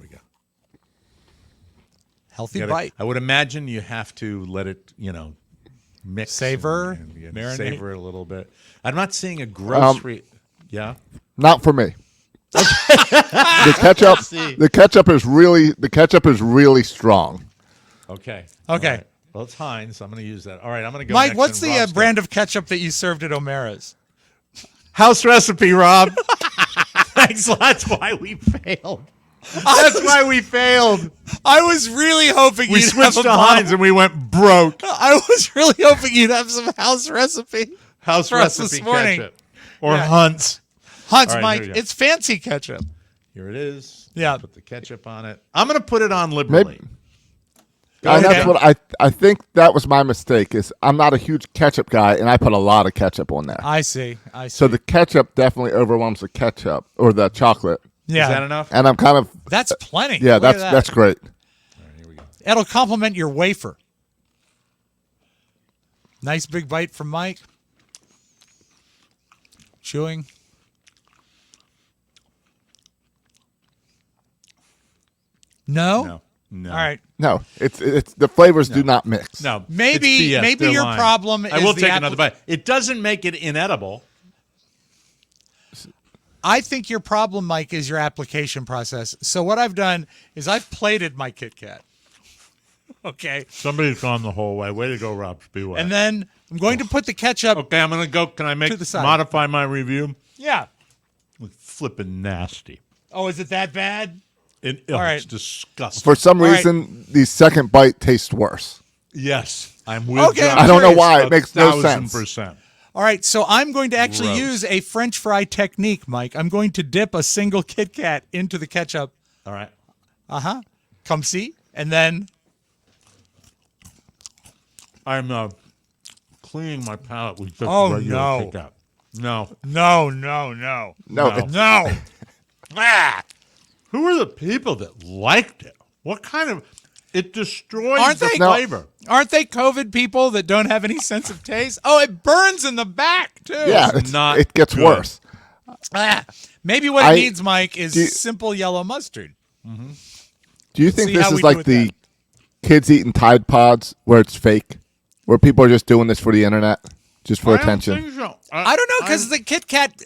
we go. Healthy Gotta- bite. I would imagine you have to let it, mix. Savor, and marinate. savor it a little bit. I'm not seeing a grocery. Yeah. Not for me. the ketchup is really strong. Okay. Okay. All right. Well, it's Heinz. I'm going to use that. All right. I'm going to go. Mike, next what's in the Rob's brand of ketchup that you served at O'Mara's? house recipe, Rob? Thanks. That's why we failed. That's why we failed. I was really hoping We you'd switched have to a Heinz and we went broke. I was really hoping you'd have some house recipe. House For us recipe this morning. ketchup or Yeah. Hunt's. Hunt's, All right, Mike, here we go. it's fancy ketchup. Here it is. Yeah. Put the ketchup on it. I'm going to put it on liberally. Go And ahead. that's what I think that was my mistake. Is I'm not a huge ketchup guy, and I put a lot of ketchup on there. I see. So the ketchup definitely overwhelms the ketchup or the chocolate, yeah, Is that enough? and I'm kind of that's plenty. yeah. Look at That's that. great. It'll complement your wafer. Nice big bite from Mike. Chewing. No? No. All right. No, it's the flavors do not mix. No. Maybe- it's BS. maybe They're your lying. problem I is will the take another bite. It doesn't make it inedible. I think your problem, Mike, is your application process. So what I've done is I've plated my Kit Kat. Okay. Somebody's gone the whole way. Way to go, Rob Spiewak. And then I'm going to put the ketchup. Okay, I'm going to go. Can I modify my review? Yeah. It's flipping nasty. Oh, is it that bad? All right. It's disgusting. For some reason, the second bite tastes worse. Yes, I'm with Okay, John. I'm I don't know curious. why. It makes no sense. 1,000%. All right, so I'm going to actually Gross. use a French fry technique, Mike. I'm going to dip a single Kit Kat into the ketchup. All right. Come see. And then I'm cleaning my palate with just Oh, regular no. Kit Kat. No. no. No, No. Ah. Who are the people that liked it? What kind of... It destroys Aren't the they- flavor. Aren't they COVID people that don't have any sense of taste? Oh, it burns in the back, too. Yeah, it gets good. worse. Maybe what it needs, Mike, is simple yellow mustard. Do you think See this how we is do like with the kids eating Tide Pods where it's fake? Where people are just doing this for the internet? Just for attention? I don't think so. I don't know, because the Kit Kat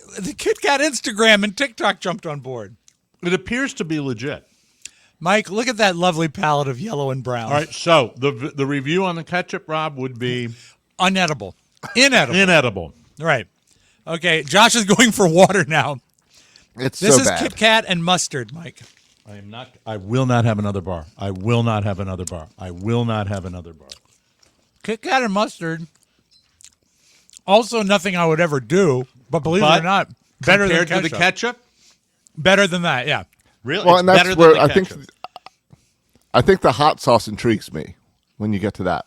Instagram and TikTok jumped on board. It appears to be legit. Mike, look at that lovely palette of yellow and brown. All right, so the review on the ketchup, Rob, would be... Unedible. Inedible. Inedible. Right. Okay, Josh is going for water now. This This so is bad. Kit Kat and mustard, Mike. I will not have another bar. I will not have another bar. I will not have another bar. Kit Kat and mustard. Also, nothing I would ever do, but believe it or not, better than compared to the ketchup. Better than that, yeah. Really? Well, It's and that's better where than the ketchup. I think the hot sauce intrigues me when you get to that.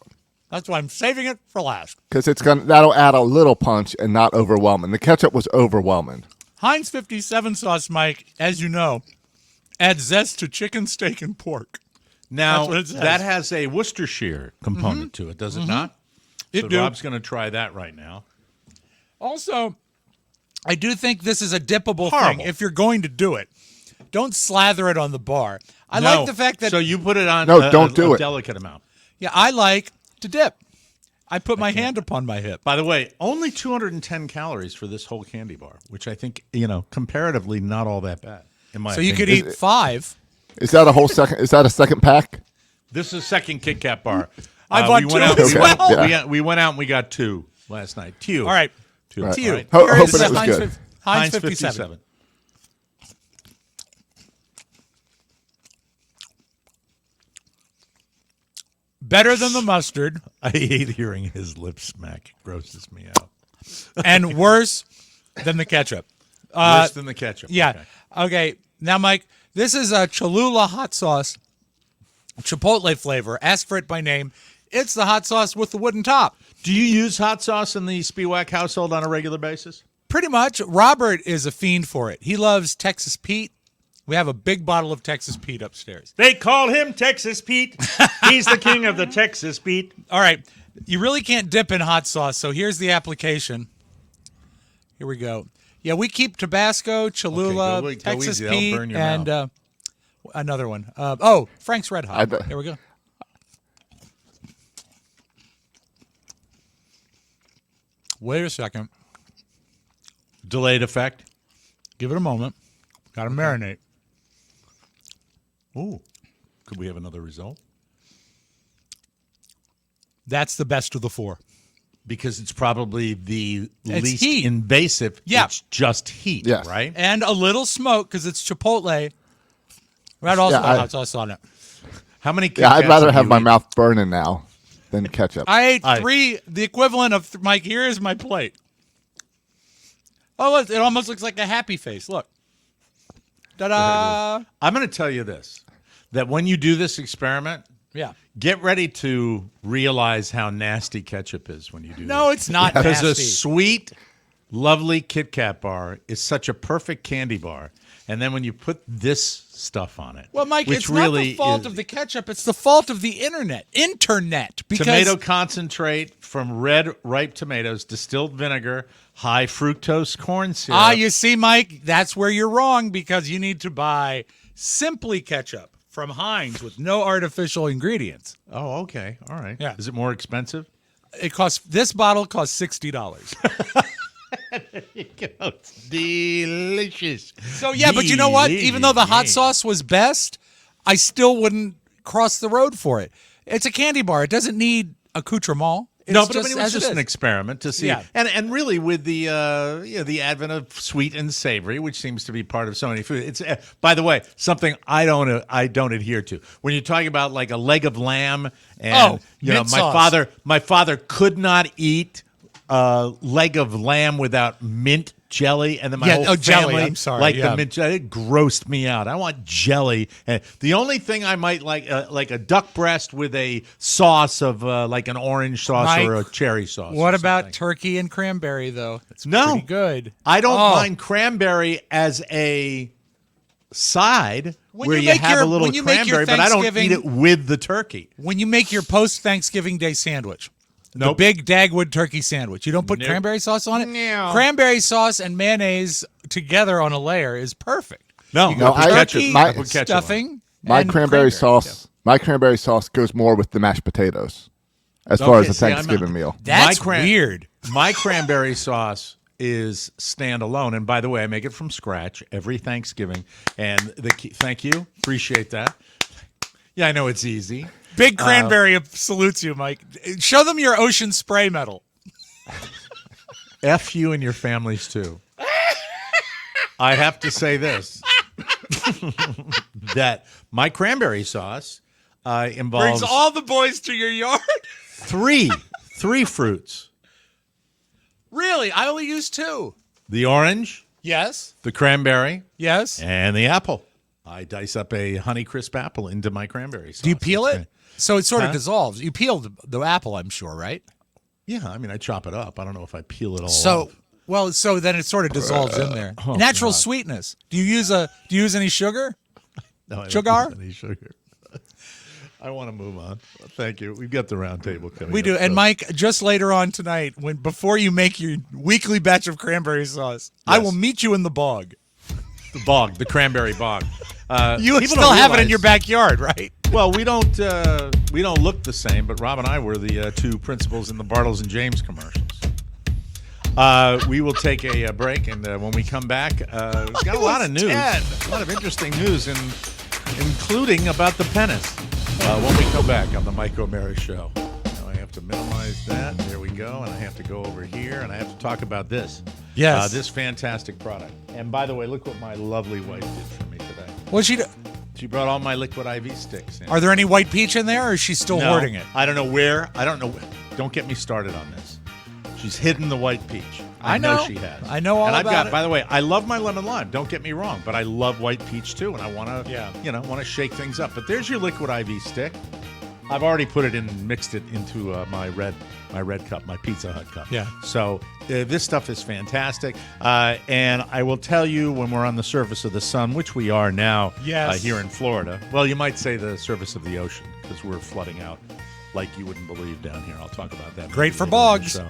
That's why I'm saving it for last. Because that'll add a little punch and not overwhelming. The ketchup was overwhelming. Heinz 57 sauce, Mike, as you know, adds zest to chicken, steak, and pork. Now, That's what it says. that has a Worcestershire component to it, does it not? It do. Rob's going to try that right now. Also, I do think this is a dippable Horrible. thing. If you're going to do it, don't slather it on the bar. I No. like the fact that So you put it on No, don't do a it. delicate amount. yeah, I like to dip. I put my hand upon my hip. By the way, only 210 calories for this whole candy bar, which I think, comparatively not all that bad. In my So you opinion. could eat 5. Is that a whole second? Is that a second pack? This is second Kit Kat bar. I bought we two went out, as Okay. well. Yeah. we went out and we got 2 last night. Two. All right. Two. Right. To you. Right. Here Hoping is it was Heinz good. Heinz 57. Better than the mustard I hate hearing his lips smack. It grosses me out. and worse than the ketchup. Worse than the ketchup. Yeah. Okay. Now, Mike, this is a Cholula hot sauce, Chipotle flavor. Ask for it by name. It's the hot sauce with the wooden top. Do you use hot sauce in the Spiewak household on a regular basis? Pretty much. Robert is a fiend for it. He loves Texas Pete. We have a big bottle of Texas Pete upstairs. They call him Texas Pete. He's the king of the Texas Pete. All right. You really can't dip in hot sauce, so here's the application. Here we go. Yeah, we keep Tabasco, Cholula, go Texas easy. That'll Pete, burn your and another one. Frank's Red Hot. Here we go. Wait a second. Delayed effect. Give it a moment. Got to marinate. Ooh. Could we have another result? That's the best of the 4. Because it's probably the It's least heat. invasive. Yeah. It's just heat, Yes. right? And a little smoke because it's Chipotle. That also Yeah, has I- hot sauce on it. How many Kit Yeah, I'd Kats rather have you my eat? mouth burning now than ketchup. I ate 3, the equivalent of, Mike, here is my plate. Oh, look, it almost looks like a happy face. Look. Ta-da! I'm going to tell you this, that when you do this experiment, Yeah. get ready to realize how nasty ketchup is when you do No, this. it's not Because nasty. a sweet, lovely Kit Kat bar is such a perfect candy bar. And then when you put this stuff on it, Well, Mike, which it's really not the fault is of the ketchup. It's the fault of the internet. Because tomato concentrate from red ripe tomatoes, distilled vinegar, high fructose corn syrup. you see, Mike, that's where you're wrong because you need to buy Simply ketchup from Heinz with no artificial ingredients. Oh, okay. All right. Yeah. Is it more expensive? This bottle costs $60. It's delicious. So yeah, but you know what? Even though the hot sauce was best, I still wouldn't cross the road for it. It's a candy bar. It doesn't need accoutrement. It's No, but just, it was just an experiment to see, Yeah. and really with the the advent of sweet and savory, which seems to be part of so many food. It's by the way something I don't adhere to. When you're talking about like a leg of lamb, and mint sauce. my father could not eat a leg of lamb without mint jelly, and then my whole jelly, family I'm sorry, like yeah. the mint jelly. It grossed me out. I want jelly. And the only thing I might like a duck breast with a sauce of like an orange sauce Mike, or a cherry sauce. What or about something. turkey and cranberry, though? It's No. pretty good. I don't Oh. mind cranberry as a side When where you you make have your- a little when you make your cranberry, but I don't Thanksgiving- eat it with the turkey. When you make your post-Thanksgiving Day sandwich, the Nope. big Dagwood turkey sandwich, you don't put Nope. cranberry sauce on it? No. Cranberry sauce and mayonnaise together on a layer is perfect. No, You go I- turkey, my- I put ketchup on it. stuffing, My and cranberry sauce. My cranberry sauce goes more with the mashed potatoes, as far as Okay, a see, I'm Thanksgiving not- meal. That's My weird. My cranberry sauce is standalone, and by the way, I make it from scratch every Thanksgiving. And thank you, appreciate that. Yeah, I know it's easy. Big cranberry salutes you, Mike. Show them your ocean spray medal. F you and your families too. I have to say this: that my cranberry sauce involves Brings all the boys to your yard. three fruits: Really? I only use 2. the orange, Yes. the cranberry, Yes. and the apple. I dice up a Honeycrisp apple into my cranberry sauce. Do you peel It's it? So it sort of Huh? dissolves. You peel the apple, I'm sure, right? Yeah, I mean, I chop it up. I don't know if I peel it all So, off. well, so then it sort of dissolves in there. Natural sweetness. Do you use any sugar? No, I don't Sugar? use any sugar. I want to move on. Thank you. We've got the round table coming We up, do. so- And Mike, just later on tonight, before you make your weekly batch of cranberry sauce, I Yes. will meet you in the bog. the bog, the cranberry bog. You people still don't have it in realize- your backyard, right? Well, we don't look the same, but Rob and I were the two principals in the Bartles and James commercials. We will take a break, and when we come back, we've got a lot of news, a lot of interesting news, including about the penis. When we come back on the Mike O'Mara Show. Now I have to minimize that. There we go, and I have to go over here, and I have to talk about this. Yes. This fantastic product. And by the way, look what my lovely wife did for me today. What'd she do? She brought all my liquid IV sticks in. Are there any white peach in there, or is she still No, hoarding it? I don't know where. I don't know. Don't get me started on this. She's hidden the white peach. I know. she has. I know all and I've about got, it. By the way, I love my lemon lime. Don't get me wrong, but I love white peach too, and I want to, want to shake things up. But there's your liquid IV stick. I've already put it in, mixed it into my red cup, my Pizza Hut cup. Yeah. So this stuff is fantastic, and I will tell you when we're on the surface of the sun, which we are now. Yes. Here in Florida. Well, you might say the surface of the ocean because we're flooding out like you wouldn't believe down here. I'll talk about that. Great maybe for later in the bogs. show.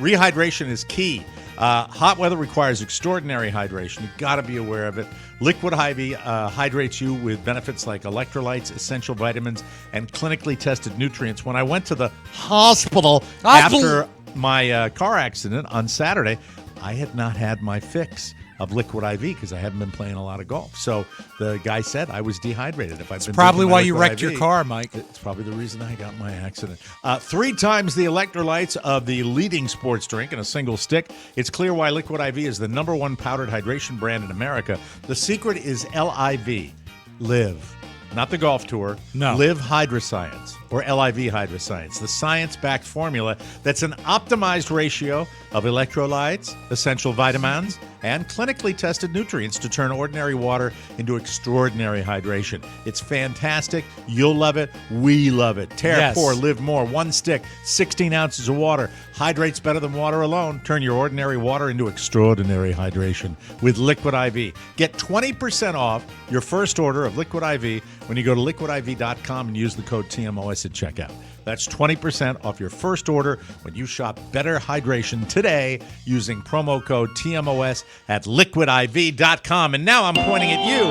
Rehydration is key. Hot weather requires extraordinary hydration. You've got to be aware of it. Liquid IV hydrates you with benefits like electrolytes, essential vitamins, and clinically tested nutrients. When I went to the hospital after my car accident on Saturday, I had not had my fix of liquid IV because I haven't been playing a lot of golf. So the guy said I was dehydrated. If I'd been Probably drinking my why you liquid wrecked your IV, car, Mike. it's probably the reason I got my accident. 3 times the electrolytes of the leading sports drink in a single stick. It's clear why Liquid IV is the #1 powdered hydration brand in America. The secret is LIV. Live. Not the golf tour. No. Live Hydroscience, or LIV Hydroscience, the science-backed formula that's an optimized ratio of electrolytes, essential vitamins, and clinically tested nutrients to turn ordinary water into extraordinary hydration. It's fantastic. You'll love it. We love it. Tear, Yes. pour, live more. 1 stick, 16 ounces of water. Hydrates better than water alone. Turn your ordinary water into extraordinary hydration with Liquid IV. Get 20% off your first order of Liquid IV when you go to liquidiv.com and use the code TMOS at checkout. That's 20% off your first order when you shop Better Hydration today using promo code TMOS at liquidiv.com. And now I'm pointing at you.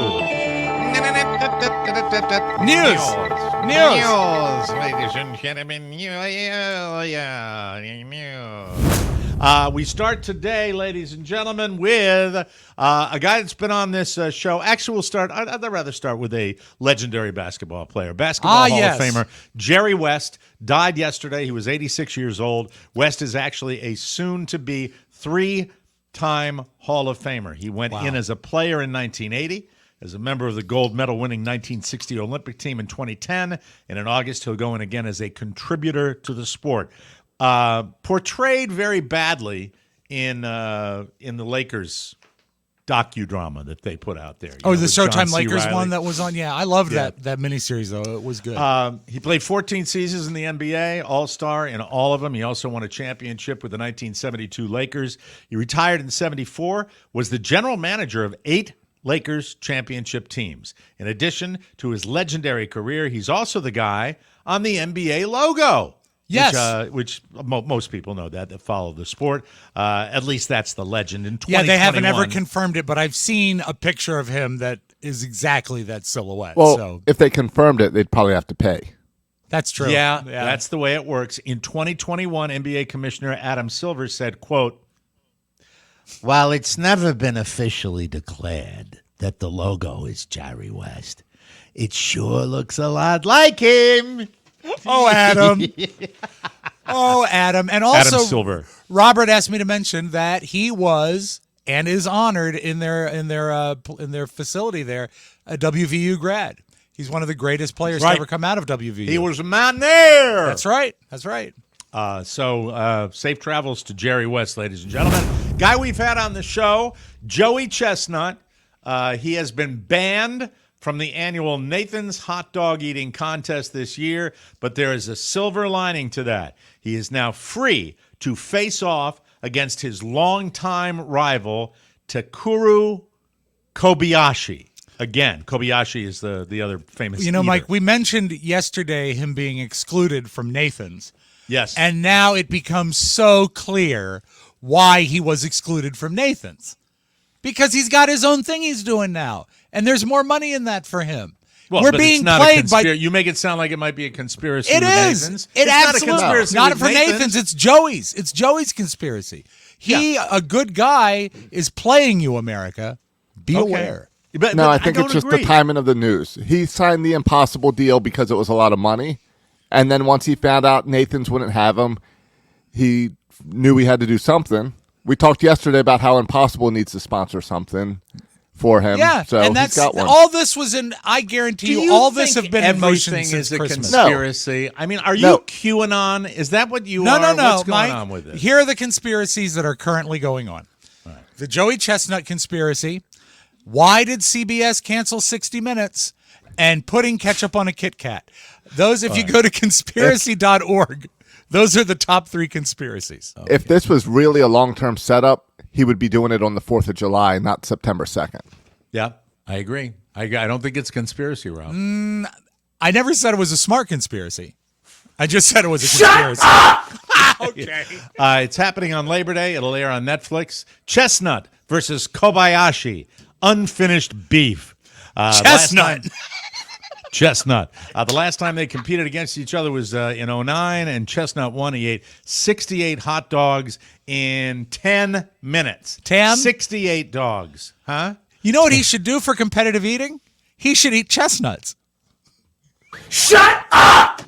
News, News, ladies and gentlemen. News. We start today, ladies and gentlemen, with a guy that's been on this show. Actually, I'd rather start with a legendary basketball player. Basketball Hall of Famer Jerry West died yesterday. He was 86 years old. West is actually a soon-to-be 3-time Hall of Famer. He went in as a player in 1980. As a member of the gold medal-winning 1960 Olympic team in 2010, and in August he'll go in again as a contributor to the sport. Portrayed very badly in the Lakers docudrama that they put out there. The Showtime Lakers one that was on? Yeah, I loved that miniseries, though. It was good. He played 14 seasons in the NBA, All-Star in all of them. He also won a championship with the 1972 Lakers. He retired in 74, was the general manager of 8 Lakers championship teams. In addition to his legendary career, he's also the guy on the NBA logo. Yes. Which most people know that follow the sport. At least that's the legend. In 2021, yeah, they haven't ever confirmed it, but I've seen a picture of him that is exactly that silhouette. Well, if they confirmed it, they'd probably have to pay. That's true. Yeah, that's the way it works. In 2021, NBA Commissioner Adam Silver said, quote, "While it's never been officially declared that the logo is Jerry West, it sure looks a lot like him." Oh, Adam. Oh, Adam. And also, Adam Silver. Robert asked me to mention that he was and is honored in their facility there, a WVU grad. He's one of the greatest players to ever come out of WVU. He was a man there. That's right. That's right. So safe travels to Jerry West, ladies and gentlemen. Guy we've had on the show, Joey Chestnut. He has been banned from the annual Nathan's Hot Dog Eating Contest this year, but there is a silver lining to that. He is now free to face off against his longtime rival, Takuru Kobayashi. Again, Kobayashi is the other famous eater. Mike, we mentioned yesterday him being excluded from Nathan's. Yes. And now it becomes so clear why he was excluded from Nathan's. Because he's got his own thing he's doing now. And there's more money in that for him. Well, we're but being it's not played by. You make it sound like it might be a conspiracy. It with is. Nathan's. It it's absolutely not a conspiracy. Not with for Nathan's. It's Joey's. It's Joey's conspiracy. He, a good guy, is playing you, America. Be aware. But I think it's just agree. the timing of the news. He signed the impossible deal because it was a lot of money. And then once he found out Nathan's wouldn't have him, he knew he had to do something. We talked yesterday about how Impossible needs to sponsor something for him. Yeah, so and he's got one. all this was in. I guarantee you, all this have been in motion everything since is a Christmas. conspiracy? I mean, are you QAnon? Is that what you are? No. What's going Mike, on with it? Here are the conspiracies that are currently going on. Right. The Joey Chestnut conspiracy. Why did CBS cancel 60 Minutes? And putting ketchup on a KitKat. Those, if you go to conspiracy.org, those are the top 3 conspiracies. Okay. If this was really a long-term setup, he would be doing it on the 4th of July, not September 2nd. Yeah, I agree. I don't think it's conspiracy, Rob. I never said it was a smart conspiracy. I just said it was a conspiracy. Shut up! Okay. It's happening on Labor Day. It'll air on Netflix. Chestnut versus Kobayashi. Unfinished beef. Chestnut. Chestnut. The last time they competed against each other was in 2009, and Chestnut won. He ate 68 hot dogs in 10 minutes. 10? 68 dogs. Huh? You know what he should do for competitive eating? He should eat chestnuts. Shut up!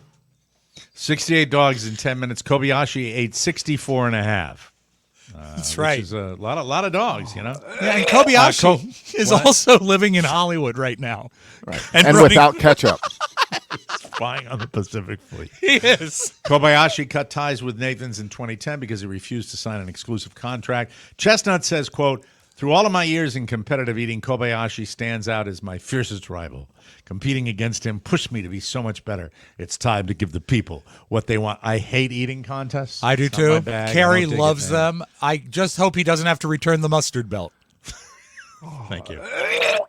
68 dogs in 10 minutes. Kobayashi ate 64 and a half. That's right. Which is a lot of dogs, you know? Yeah, and Kobayashi is also living in Hollywood right now. Right. And without ketchup. Flying on the Pacific Fleet. He is. Kobayashi cut ties with Nathan's in 2010 because he refused to sign an exclusive contract. Chestnut says, quote, "Through all of my years in competitive eating, Kobayashi stands out as my fiercest rival. Competing against him pushed me to be so much better. It's time to give the people what they want." I hate eating contests. I do It's not my too. bag. Carrie I don't dig loves it, man. them. I just hope he doesn't have to return the mustard belt. Thank you.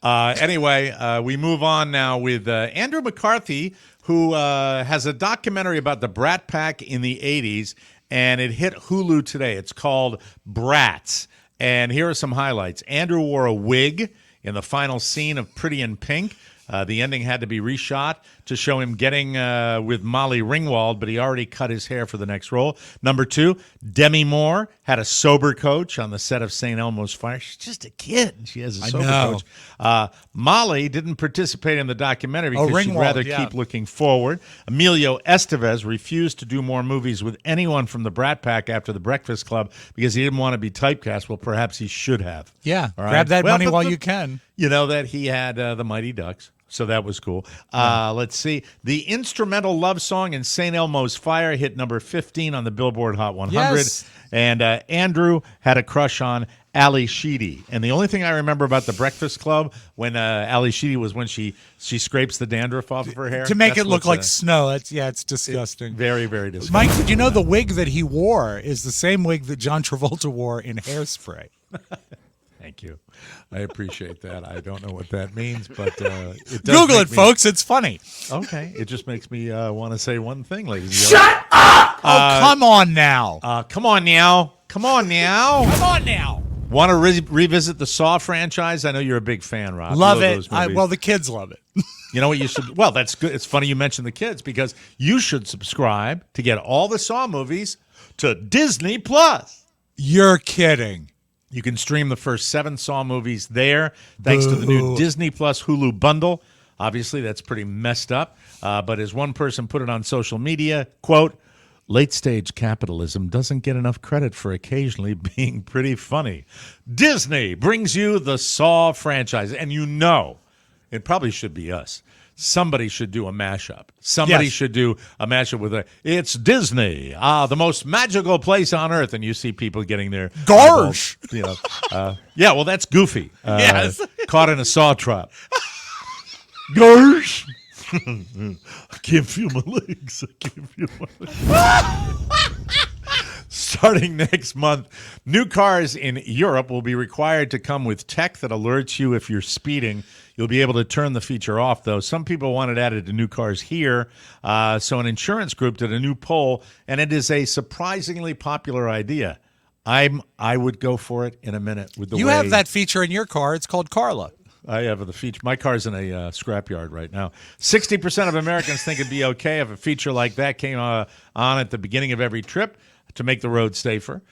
Anyway, we move on now with Andrew McCarthy, who has a documentary about the Brat Pack in the 80s, and it hit Hulu today. It's called Brats. And here are some highlights. Andrew wore a wig in the final scene of Pretty in Pink. The ending had to be reshot to show him getting with Molly Ringwald, but he already cut his hair for the next role. Number 2, Demi Moore had a sober coach on the set of St. Elmo's Fire. She's just a kid. And she has a sober coach. Molly didn't participate in the documentary because she'd rather keep looking forward. Emilio Estevez refused to do more movies with anyone from the Brat Pack after The Breakfast Club because he didn't want to be typecast. Well, perhaps he should have. Yeah, All right? grab that money while you can. You know that he had the Mighty Ducks. So that was cool. Let's see. The instrumental love song in St. Elmo's Fire hit number 15 on the Billboard Hot 100. Yes. And Andrew had a crush on Ali Sheedy. And the only thing I remember about The Breakfast Club when Ali Sheedy was when she scrapes the dandruff off of her hair. To make it look like snow. It's disgusting. Very, very disgusting. Mike, did you know the wig that he wore is the same wig that John Travolta wore in Hairspray? Thank you. I appreciate that. I don't know what that means, but it does. Google it, folks. It's funny. Okay. It just makes me want to say one thing, ladies and Shut up! Come on now. Come on now. Come on now. Come on now. Want to revisit the Saw franchise? I know you're a big fan, Rob. Love it. Well, the kids love it. You know what you should? Well, that's good. It's funny you mentioned the kids because you should subscribe to get all the Saw movies to Disney Plus. You're kidding. You can stream the first 7 Saw movies there thanks to the new Disney Plus Hulu bundle. Obviously, that's pretty messed up. But as one person put it on social media, quote, late-stage capitalism doesn't get enough credit for occasionally being pretty funny. Disney brings you the Saw franchise. And you know, it probably should be us. Somebody should do a mashup. Somebody should do a mashup with it's Disney, the most magical place on earth, and you see people getting their Gosh, yeah, well, that's Goofy. Yes, caught in a saw trap. Gosh, I can't feel my legs. I can't feel my legs. Starting next month, new cars in Europe will be required to come with tech that alerts you if you're speeding. You'll be able to turn the feature off, though. Some people want it added to new cars here. So an insurance group did a new poll, and it is a surprisingly popular idea. I would go for it in a minute. With the you have that feature in your car. It's called Carla. I have the feature. My car's in a scrapyard right now. 60% of Americans think it'd be okay if a feature like that came on at the beginning of every trip to make the road safer.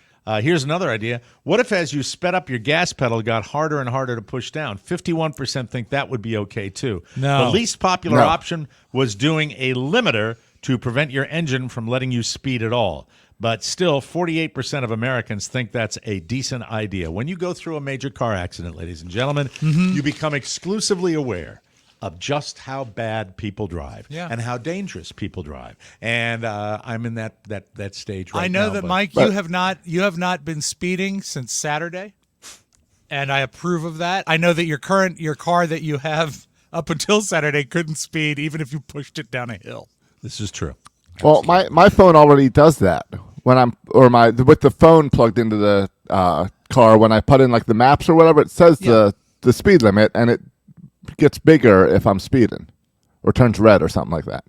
Here's another idea. What if as you sped up, your gas pedal got harder and harder to push down? 51% think that would be okay, too. No. The least popular option was doing a limiter to prevent your engine from letting you speed at all. But still, 48% of Americans think that's a decent idea. When you go through a major car accident, ladies and gentlemen, you become exclusively aware of just how bad people drive and how dangerous people drive. And I'm in that stage right now. I know that, Mike, you have not been speeding since Saturday, and I approve of that. I know that your car that you have up until Saturday couldn't speed even if you pushed it down a hill. This is true. Well, my phone already does that when with the phone plugged into the car. When I put in like the maps or whatever, it says the speed limit, and it gets bigger if I'm speeding, or turns red or something like that.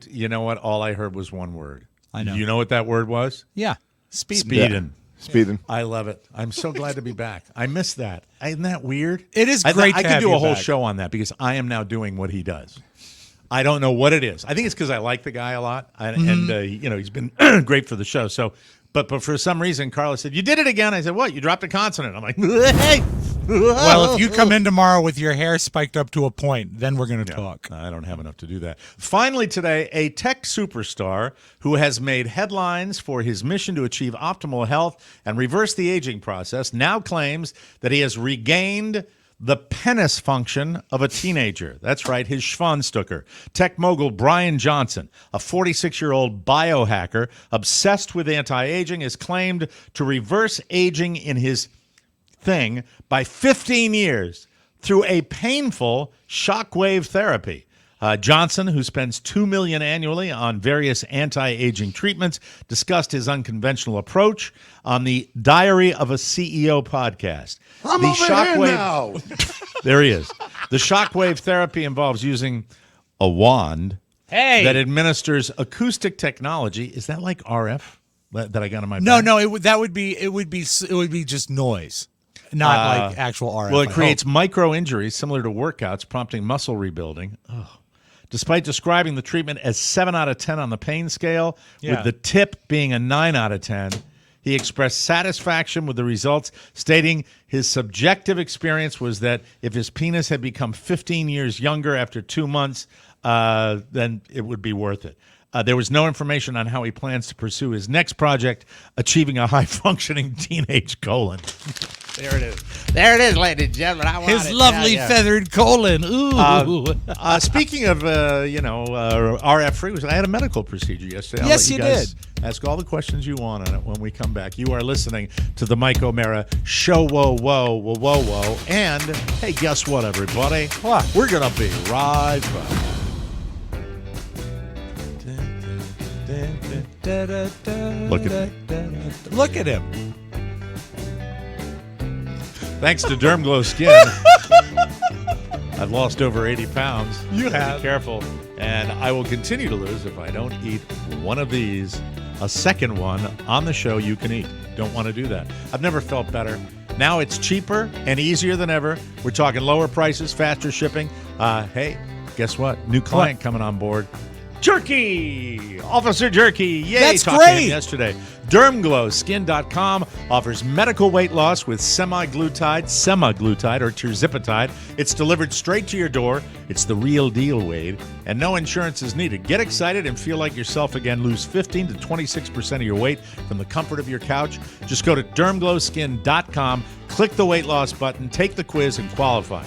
You know what? All I heard was one word. I know. You know what that word was? Yeah, speeding. Speeding. Speeding. I love it. I'm so glad to be back. I miss that. Isn't that weird? It is great. I to could have do you a whole back. show on that because I am now doing what he does. I don't know what it is. I think it's because I like the guy a lot, and he's been great for the show. So, but for some reason, Carla said, "You did it again." I said, "What? You dropped a consonant?" I'm like, "Hey." Well, if you come in tomorrow with your hair spiked up to a point, then we're going to talk. I don't have enough to do that. Finally today, a tech superstar who has made headlines for his mission to achieve optimal health and reverse the aging process now claims that he has regained the penis function of a teenager. That's right, his Schwanstucker. Tech mogul Brian Johnson, a 46-year-old biohacker obsessed with anti-aging, has claimed to reverse aging in his thing by 15 years through a painful shockwave therapy. Johnson, who spends $2 million annually on various anti-aging treatments, discussed his unconventional approach on the Diary of a CEO podcast. I'm over here now. There he is. The shockwave therapy involves using a wand that administers acoustic technology. Is that like RF that I got on my back? No, it would be just noise. Not like actual RF. Well, it creates micro injuries similar to workouts, prompting muscle rebuilding. Ugh. Despite describing the treatment as 7 out of 10 on the pain scale, with the tip being a 9 out of 10, he expressed satisfaction with the results, stating his subjective experience was that if his penis had become 15 years younger after 2 months, then it would be worth it. There was no information on how he plans to pursue his next project, achieving a high-functioning teenage colon. There it is. There it is, ladies and gentlemen. His lovely feathered colon. Ooh. Speaking of, RF-free, I had a medical procedure yesterday. Yes, you did. Ask all the questions you want on it when we come back. You are listening to the Mike O'Mara Show. Whoa, whoa, whoa, whoa, whoa. And, hey, guess what, everybody? What? We're going to be right back. Look at him. Look at him. Thanks to Derm Glow Skin, I've lost over 80 pounds. You have. Be careful. And I will continue to lose if I don't eat one of these. A second one on the show you can eat. Don't want to do that. I've never felt better. Now it's cheaper and easier than ever. We're talking lower prices, faster shipping. Hey, guess what? New client coming on board. Jerky! Officer Jerky. Yay! That's Talked to him great. yesterday. DermGlowSkin.com offers medical weight loss with semaglutide, or tirzepatide. It's delivered straight to your door. It's the real deal, Wade. And no insurance is needed. Get excited and feel like yourself again. Lose 15 to 26% of your weight from the comfort of your couch. Just go to DermGlowSkin.com, click the weight loss button, take the quiz, and qualify.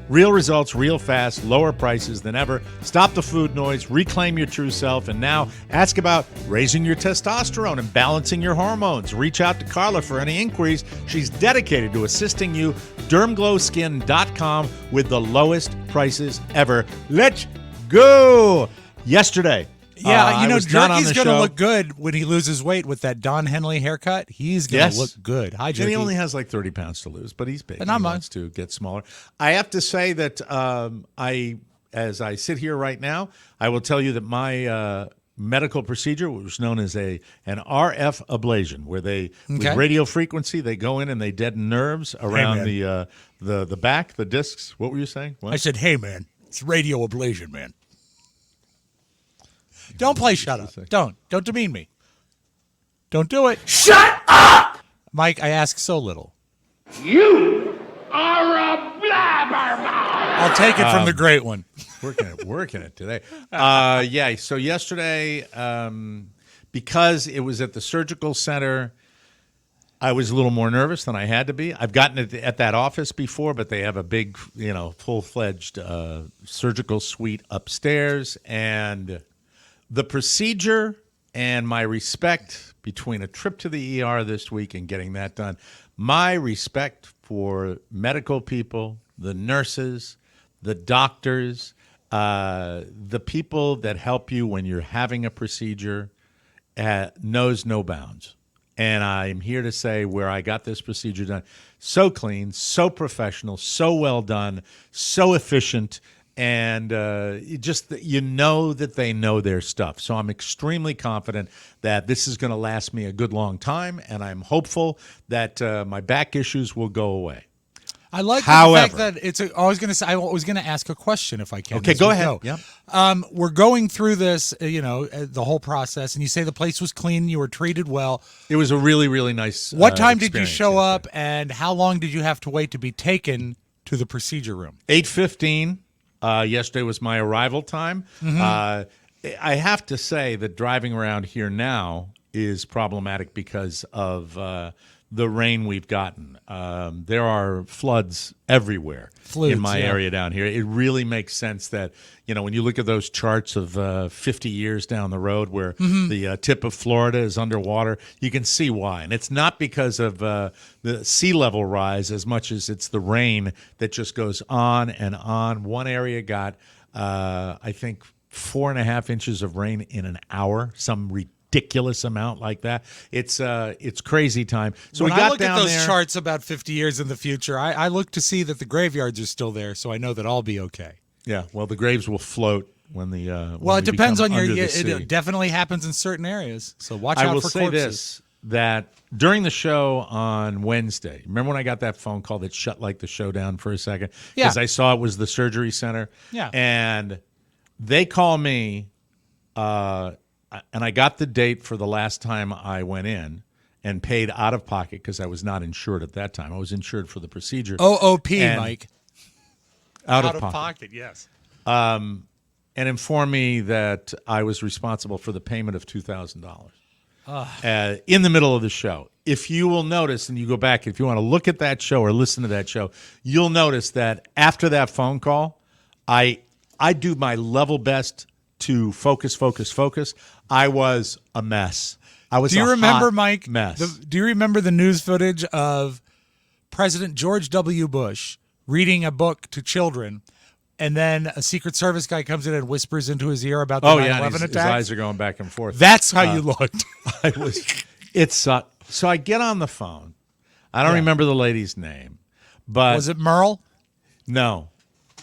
Real results, real fast, lower prices than ever. Stop the food noise, reclaim your true self, and now ask about raising your testosterone and balancing your hormones. Reach out to Carla for any inquiries. She's dedicated to assisting you. DermGlowSkin.com with the lowest prices ever. Let's go! Yesterday. Yeah, Jerky's going to show. look good when he loses weight with that Don Henley haircut. He's going to look good. Hi, Jerky. And he only has like 30 pounds to lose, but he's big. Not he much. wants to get smaller. I have to say that as I sit here right now, I will tell you that my medical procedure, which was known as an RF ablation, where with radio frequency, they go in and they deaden nerves around the back, the discs. What were you saying? What? I said, hey, man, it's radio ablation, man. Don't play shut up. Don't demean me. Don't do it. Shut up! Mike, I ask so little. You are a blabbermouth! I'll take it from the great one. Working it today. So yesterday, because it was at the surgical center, I was a little more nervous than I had to be. I've gotten it at that office before, but they have a big, full-fledged surgical suite upstairs, and the procedure and my respect between a trip to the ER this week and getting that done, my respect for medical people, the nurses, the doctors, the people that help you when you're having a procedure knows no bounds. And I'm here to say where I got this procedure done, so clean, so professional, so well done, so efficient, and you know that they know their stuff. So I'm extremely confident that this is going to last me a good long time, and I'm hopeful that my back issues will go away. I like the fact that I was going to ask a question if I can. Okay, go ahead. Yep. We're going through this, the whole process, and you say the place was clean, you were treated well. It was a really, really nice What time did you show yesterday. up, and how long did you have to wait to be taken to the procedure room? 8:15. Yesterday was my arrival time. Mm-hmm. I have to say that driving around here now is problematic because of the rain we've gotten. There are floods everywhere in my area down here. It really makes sense that, when you look at those charts of 50 years down the road where the tip of Florida is underwater, you can see why. And it's not because of the sea level rise as much as it's the rain that just goes on and on. One area got, I think, 4.5 inches of rain in an hour, some ridiculous amount like that. It's crazy time. So when we got I look down at those there, charts about 50 years in the future, I look to see that the graveyards are still there, so I know that I'll be okay. Yeah, well, the graves will float when the well, it depends on your. It definitely happens in certain areas, so watch out for corpses. I will say this: that during the show on Wednesday, remember when I got that phone call that shut like the show down for a second? Yeah. Because I saw it was the surgery center. Yeah. And they call me, and I got the date for the last time I went in and paid out of pocket because I was not insured at that time. I was insured for the procedure. OOP, And Mike. Out of pocket. Yes. And informed me that I was responsible for the payment of $2,000 in the middle of the show. If you will notice, and you go back, if you want to look at that show or listen to that show, you'll notice that after that phone call, I do my level best to focus. I was a mess. I was. Do you remember, Mike? Mess. Do you remember the news footage of President George W. Bush reading a book to children, and then a Secret Service guy comes in and whispers into his ear about the 9/11 and his attack? eyes are going back and forth. That's how you looked. It sucked. So I get on the phone. I don't remember the lady's name, but Was it Merle? No,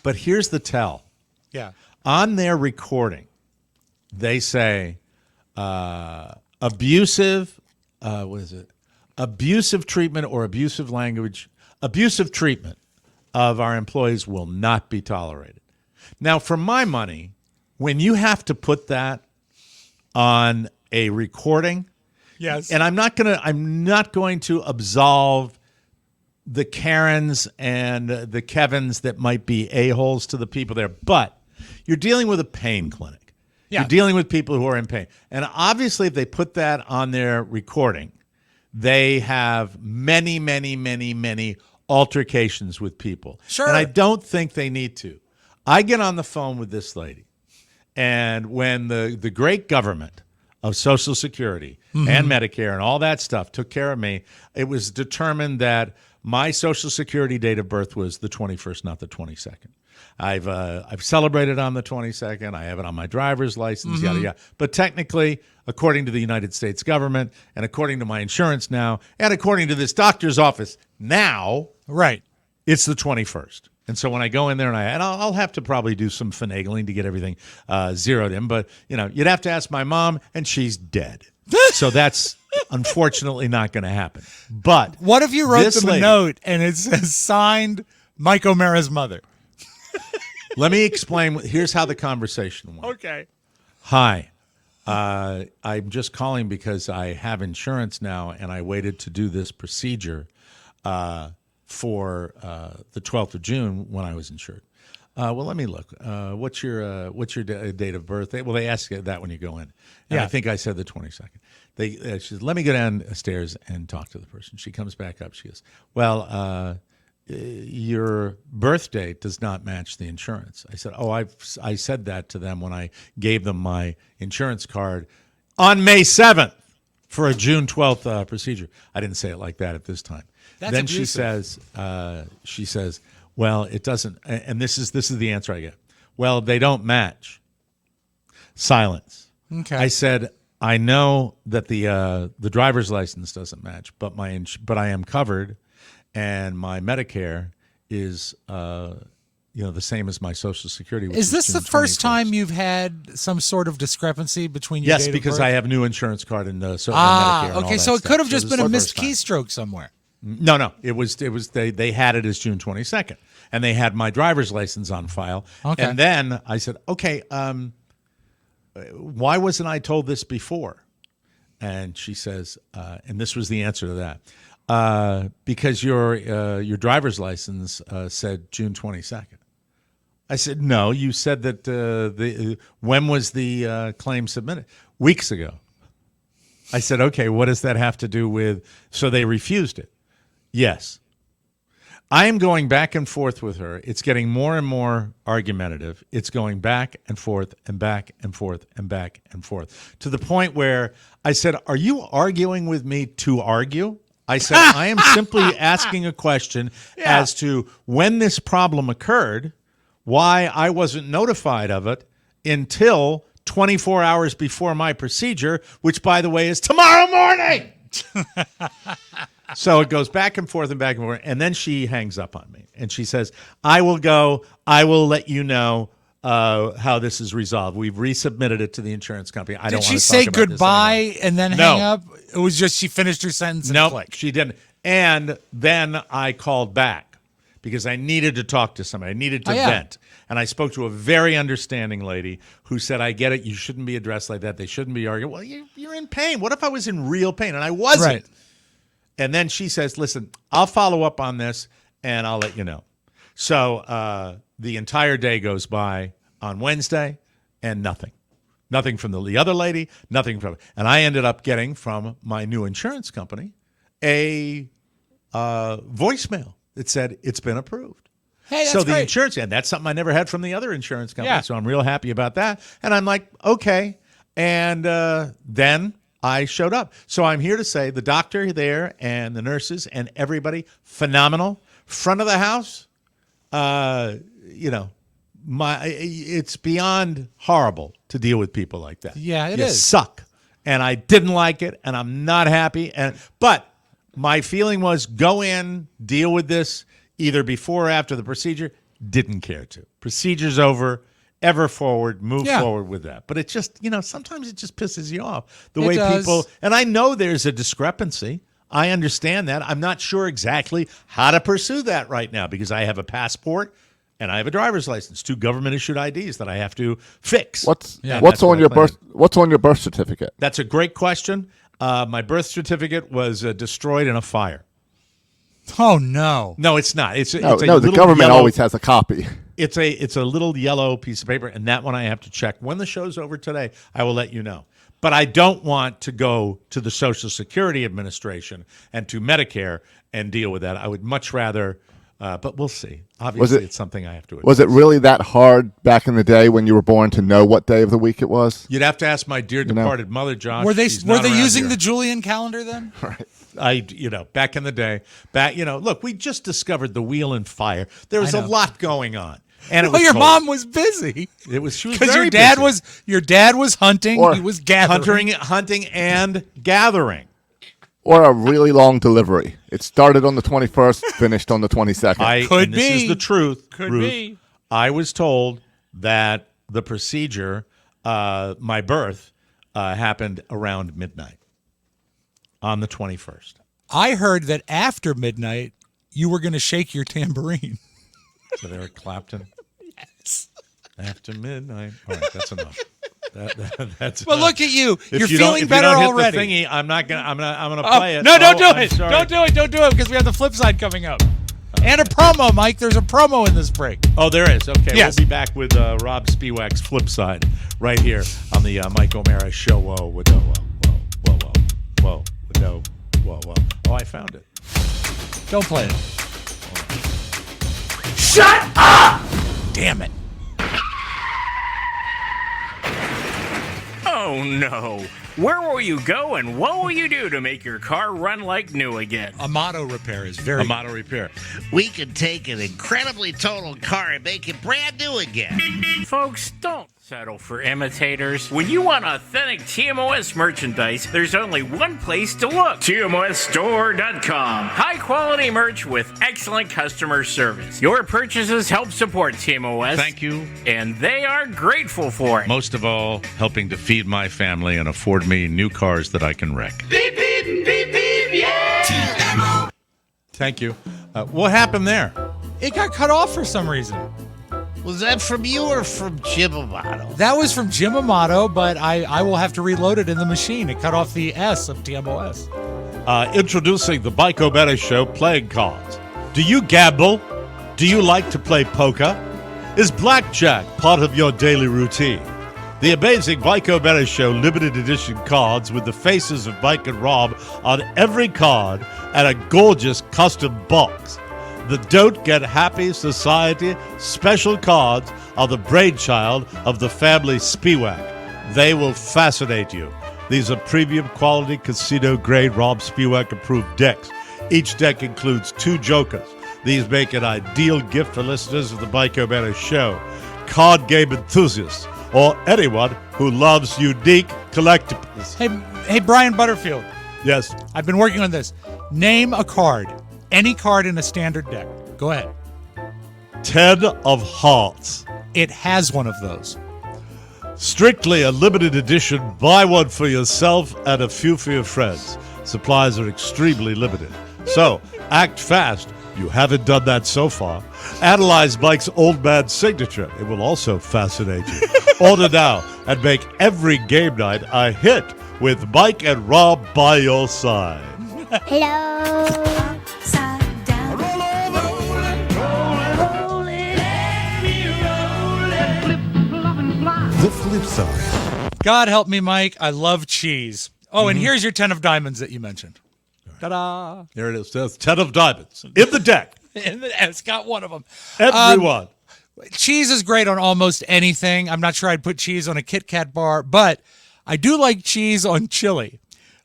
but here's the tell. Yeah. On their recording, they say abusive. What is it? Abusive treatment or abusive language. Abusive treatment of our employees will not be tolerated. Now, for my money, when you have to put that on a recording, Yes. and I'm not going to absolve the Karens and the Kevins that might be a-holes to the people there, but you're dealing with a pain clinic. Yeah. You're dealing with people who are in pain. And obviously, if they put that on their recording, they have many, many, many, many altercations with people. Sure. And I don't think they need to. I get on the phone with this lady, and when the great government of Social Security and Medicare and all that stuff took care of me, it was determined that my Social Security date of birth was the 21st, not the 22nd. I've celebrated on the 22nd. I have it on my driver's license, yada, yada. But technically, according to the United States government and according to my insurance now and according to this doctor's office now, Right. it's the 21st. And so when I go in there and I'll have to probably do some finagling to get everything zeroed in, but you'd have to ask my mom, and she's dead. So that's unfortunately not going to happen. But What if you wrote this them a lady- note and it says signed Mike O'Mara's mother? Let me explain. Here's how the conversation went. Okay. Hi. I'm just calling because I have insurance now, and I waited to do this procedure for the 12th of June when I was insured. Well, let me look. What's your date of birth? Well, they ask you that when you go in. And I think I said the 22nd. She says, let me go downstairs and talk to the person. She comes back up. She goes, well, your birth date does not match the insurance. I said, I said that to them when I gave them my insurance card on May 7th for a June 12th procedure. I didn't say it like that at this time. That's then abusive. she says, well, it doesn't, and this is the answer I get. Well, they don't match. Silence. Okay. I said, I know that the driver's license doesn't match, but I am covered, and my Medicare is the same as my Social Security. Which Is this June the first 21st. time you've had some sort of discrepancy between your Yes, date of because birth? I have new insurance card and Medicare. And all okay. that So it stuff. could have just this been a is the missed first time. keystroke somewhere. No, it was they had it as June 22nd, and they had my driver's license on file. Okay. And then I said, okay, why wasn't I told this before? And she says, and this was the answer to that, because your driver's license said June 22nd. I said, no, you said that when was the claim submitted? Weeks ago. I said, okay, what does that have to do with, so they refused it? Yes. I am going back and forth with her. It's getting more and more argumentative. It's going back and forth and back and forth and back and forth to the point where I said, are you arguing with me to argue? I said, I am simply asking a question as to when this problem occurred, why I wasn't notified of it until 24 hours before my procedure, which, by the way, is tomorrow morning. So it goes back and forth, and then she hangs up on me, and she says, I will go. I will let you know how this is resolved. We've resubmitted it to the insurance company. I don't Did want she to talk say about goodbye this anymore. and then hang up? It was just she finished her sentence and Nope, clicked. she didn't. And then I called back because I needed to talk to somebody. I needed to vent. And I spoke to a very understanding lady who said, I get it. You shouldn't be addressed like that. They shouldn't be arguing. Well, you're in pain. What if I was in real pain? And I wasn't. Right. And then she says, listen, I'll follow up on this and I'll let you know. So the entire day goes by on Wednesday and nothing. Nothing from the other lady, nothing from, and I ended up getting from my new insurance company a voicemail that said it's been approved. Hey, that's so the great. insurance, and that's something I never had from the other insurance company. Yeah. So I'm real happy about that. And I'm like, okay. And then I showed up. So I'm here to say the doctor there and the nurses and everybody, phenomenal. Front of the house, it's beyond horrible to deal with people like that. Yeah, it you is. Suck. And I didn't like it, and I'm not happy. But my feeling was go in, deal with this either before or after the procedure. Didn't care to. Procedure's over. Ever forward, move forward with that. But it just, sometimes it just pisses you off the way people. And I know there's a discrepancy. I understand that. I'm not sure exactly how to pursue that right now because I have a passport and I have a driver's license, 2 government-issued IDs that I have to fix. What's on your birth certificate? That's a great question. My birth certificate was destroyed in a fire. Oh no! No, it's not. It's the little government yellow, always has a copy. It's a little yellow piece of paper, and that one I have to check. When the show's over today, I will let you know. But I don't want to go to the Social Security Administration and to Medicare and deal with that. I would much rather, but we'll see. Obviously, it's something I have to address. Was it really that hard back in the day when you were born to know what day of the week it was? You'd have to ask my dear departed mother, Josh. Were they She's not around using here. the Julian calendar then? Right. Back in the day, look, we just discovered the wheel and fire. There was a lot going on. And your mom was busy. She was because very your dad was hunting. He was gathering, hunting and gathering. Or a really long delivery. It started on the 21st, finished on the 22nd. This is the truth. Could Ruth. be. I was told that the procedure, my birth, happened around midnight on the 21st. I heard that after midnight, you were going to shake your tambourine. So Eric Clapton. Yes. After midnight. All right, that's enough. That's Well, enough. look at you. You're If you feeling don't better hit already. The thingy, I'm gonna play it. No, don't do I'm it. sorry. Don't do it. Don't do it because we have the flip side coming up. And a promo, Mike. There's a promo in this break. Oh, there is. Okay, Yes. We'll be back with Rob Spiewak's flip side right here on the Mike O'Mara Show. Whoa, whoa, whoa, whoa, whoa, whoa, whoa, whoa. Oh, I found it. Don't play it. Shut up! Damn it. Oh no. Where will you go and what will you do to make your car run like new again? Amato Repair is very Amato Repair. We can take an incredibly totaled car and make it brand new again. Folks, don't settle for imitators. When you want authentic TMOS merchandise, there's only one place to look. TMOSstore.com. High quality merch with excellent customer service. Your purchases help support TMOS. Thank you. And they are grateful for it. Most of all, helping to feed my family and afford me new cars that I can wreck. Beep, beep, beep, beep, yeah! TMO. Thank you. What happened there? It got cut off for some reason. Was that from you or from Jim Amato? That was from Jim Amato, but I will have to reload it in the machine. It cut off the S of TMOS. Introducing the Mike O'Mara Show playing cards. Do you gamble? Do you like to play poker? Is blackjack part of your daily routine? The amazing Mike O'Mara Show limited edition cards with the faces of Mike and Rob on every card and a gorgeous custom box. The Don't Get Happy Society special cards are the brainchild of the family Spiewak. They will fascinate you. These are premium quality casino-grade Rob Spiewak approved decks. Each deck includes 2 jokers. These make an ideal gift for listeners of the Mike O'Mara Show, card game enthusiasts, or anyone who loves unique collectibles. Hey, Brian Butterfield. Yes. I've been working on this. Name a card. Any card in a standard deck. Go ahead. 10 of hearts. it has one of those. Strictly a limited edition. Buy one for yourself and a few for your friends. Supplies are extremely limited. So, act fast. You haven't done that so far. Analyze Mike's old man signature. It will also fascinate you. Order now and make every game night a hit with Mike and Rob by your side. Hello. The flip side. God help me, Mike. I love cheese. Oh, and here's your 10 of diamonds that you mentioned. Ta-da. There it is. There's 10 of diamonds in the deck. It's got one of them. Everyone. Cheese is great on almost anything. I'm not sure I'd put cheese on a KitKat bar, but I do like cheese on chili.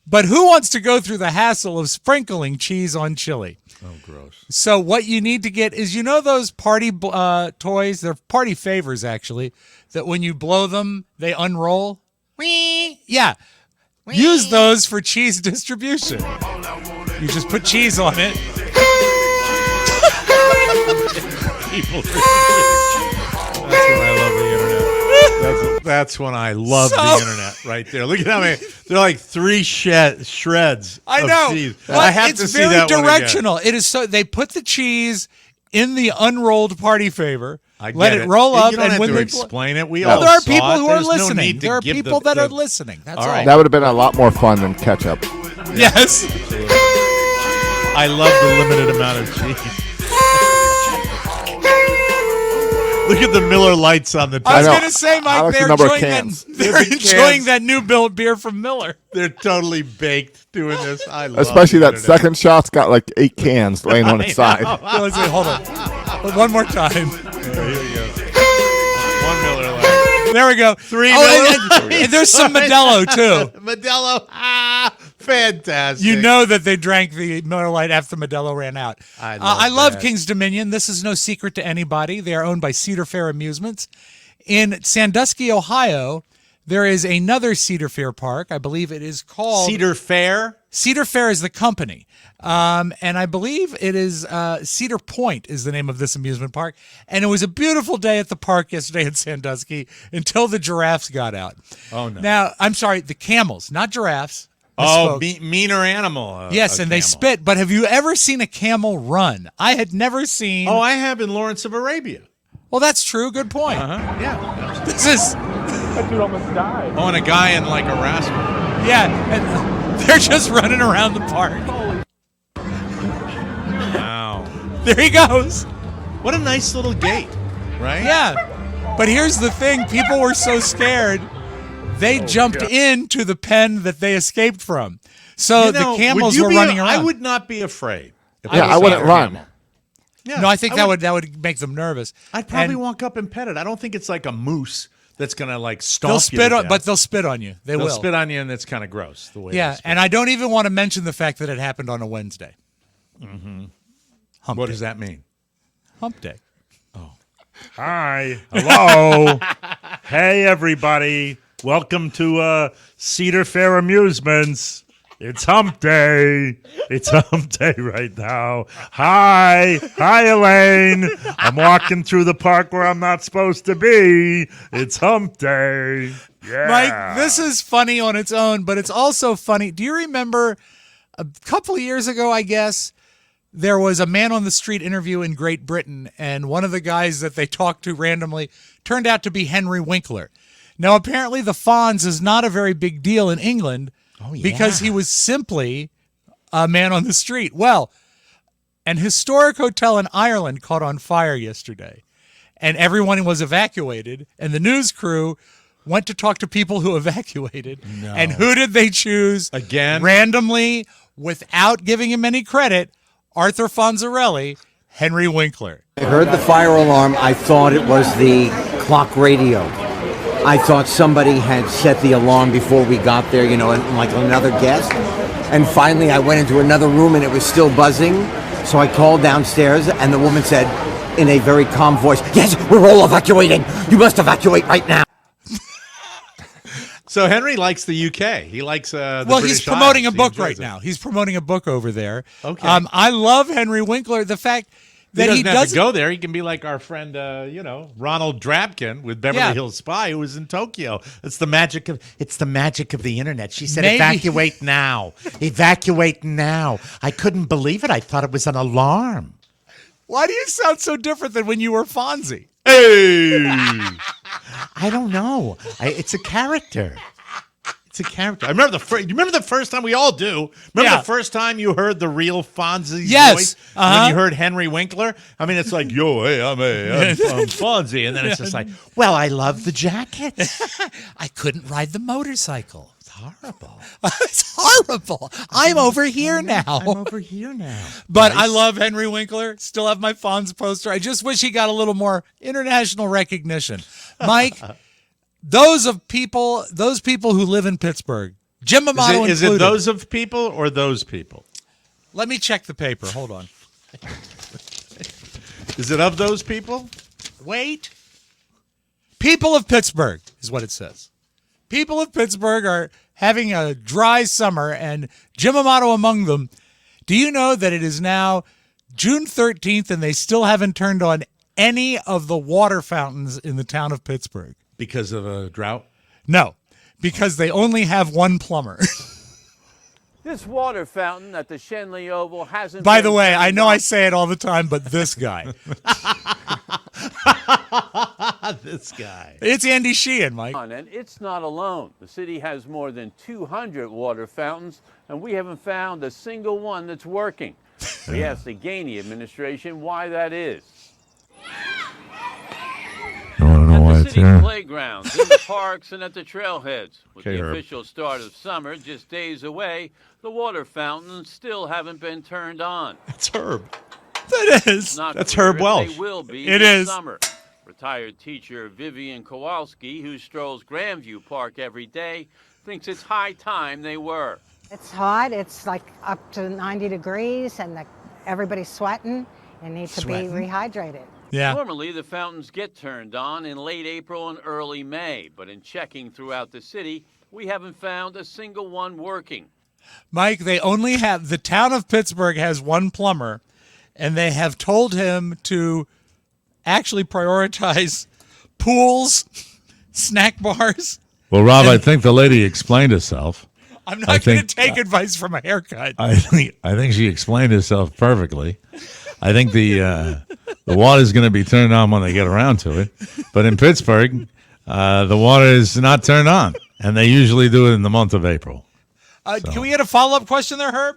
But who wants to go through the hassle of sprinkling cheese on chili? Oh, gross. So what you need to get is, those party toys? They're party favors, actually, that when you blow them, they unroll. Whee! Yeah. Whee! Use those for cheese distribution. You just put cheese on it. That's when I love the internet right there. Look at how many. They're like 3 shreds. I know. Of cheese. But I have to see that it's very one directional. again. It is so they put the cheese in the unrolled party favor. I let get it roll up, You don't and have when to they explain it. We well, all there are saw people it. who are There's no listening. need to There are give people the- that are listening. That's all. That would have been a lot more fun than ketchup. Yes. I love the limited amount of cheese. Look at the Miller Lights on the top. I was going to say, Mike, like they're the number of enjoying cans. they're enjoying that new built beer from Miller. They're totally baked doing this. I love Especially the that internet. second shot's got like 8 cans laying on its side. Let's see, hold on. One more time. Here we go. One Miller Lite. There we go. 3 Oh, Miller and there's some Modelo, too. Modelo. Fantastic. You know that they drank the Miller Lite after Modelo ran out. I love that. King's Dominion. This is no secret to anybody. They are owned by Cedar Fair Amusements. In Sandusky, Ohio, there is another Cedar Fair park. I believe it is called Cedar Fair? Cedar Fair is the company. And I believe it is Cedar Point is the name of this amusement park. And it was a beautiful day at the park yesterday in Sandusky until the giraffes got out. Oh, no. Now, I'm sorry, the camels, not giraffes. Oh, meaner animal. Yes, and they camel. spit. But have you ever seen a camel run? I had never seen. Oh, I have in Lawrence of Arabia. Well, that's true. Good point. Yeah. This is. That dude almost died. Oh, and a guy in like a rascal. Yeah, and they're just running around the park. Wow. There he goes. What a nice little gate, right? Yeah. But here's the thing. People were so scared, they jumped into the pen that they escaped from. So the camels were running around. I would not be afraid. I wouldn't run. No, I think that would make them nervous. I'd probably walk up and pet it. I don't think it's like a moose that's gonna like stomp They'll you spit to on, death. but they'll spit on you. They'll will spit on you, and it's kind of gross the way. Yeah, they spit. and I don't even want to mention the fact that it happened on a Wednesday. What does that mean? Hump day. Hi. Hello. Hey, everybody. Welcome to Cedar Fair Amusements. It's hump day. It's hump day right now. Hi. Hi, Elaine. I'm walking through the park where I'm not supposed to be. It's hump day. Yeah. Mike, this is funny on its own, but it's also funny. Do you remember a couple of years ago, I guess, there was a man on the street interview in Great Britain, and one of the guys that they talked to randomly turned out to be Henry Winkler. Now, apparently the Fonz is not a very big deal in England because he was simply a man on the street. Well, an historic hotel in Ireland caught on fire yesterday, and everyone was evacuated, and the news crew went to talk to people who evacuated. No. And who did they choose? Again? Randomly, without giving him any credit, Arthur Fonzarelli, Henry Winkler. I heard the fire alarm. I thought it was the clock radio. I thought somebody had set the alarm before we got there, like another guest. And finally, I went into another room and it was still buzzing. So I called downstairs and the woman said in a very calm voice, "Yes, we're all evacuating. You must evacuate right now." So Henry likes the UK. He likes the Well, British he's promoting Isles. a book He enjoys right it. now. He's promoting a book over there. Okay. I love Henry Winkler. The fact that he doesn't have to doesn't go there. He can be like our friend, Ronald Drabkin with Beverly Hills Spy, who was in Tokyo. It's the magic of the internet. She said, "Evacuate now, evacuate now." I couldn't believe it. I thought it was an alarm. Why do you sound so different than when you were Fonzie? Hey, I don't know. It's a character. It's a character. I remember you remember the first time we all do. Remember the first time you heard the real Fonzie's voice when you heard Henry Winkler? I mean, it's like, yo, hey, I'm Fonzie, and then it's just like, well, I love the jacket. I couldn't ride the motorcycle. It's horrible. It's horrible. I'm over here now. I'm over here now. But I love Henry Winkler. Still have my Fonz poster. I just wish he got a little more international recognition. Mike. Those people who live in Pittsburgh, Jim Amato included. Is it those of people or those people? Let me check the paper. Hold on. Is it of those people? Wait. People of Pittsburgh is what it says. People of Pittsburgh are having a dry summer, and Jim Amato among them. Do you know that it is now June 13th and they still haven't turned on any of the water fountains in the town of Pittsburgh? Because of a drought? No, because they only have one plumber. This water fountain at the Shenley Oval hasn't. By the way, I know I say it all the time, but this guy. This guy. It's Andy Sheehan, Mike. And it's not alone. The city has more than 200 water fountains, and we haven't found a single one that's working. We asked the Gainey administration why that is. At the city playgrounds, in the parks, and at the trailheads. With the official start of summer just days away, the water fountains still haven't been turned on. That's Herb. That is. That's Herb Welsh. They will be it this is. Summer. Retired teacher Vivian Kowalski, who strolls Grandview Park every day, thinks it's high time they were. It's hot. It's like up to 90 degrees, and everybody's sweating and need to be rehydrated. Yeah. Normally, the fountains get turned on in late April and early May, but in checking throughout the city, we haven't found a single one working. Mike, the town of Pittsburgh has one plumber, and they have told him to actually prioritize pools, snack bars. Well, Rob, I think the lady explained herself. I'm not going to take advice from a haircut. I think she explained herself perfectly. I think the water's going to be turned on when they get around to it. But in Pittsburgh, the water is not turned on, and they usually do it in the month of April. Can we get a follow-up question there, Herb?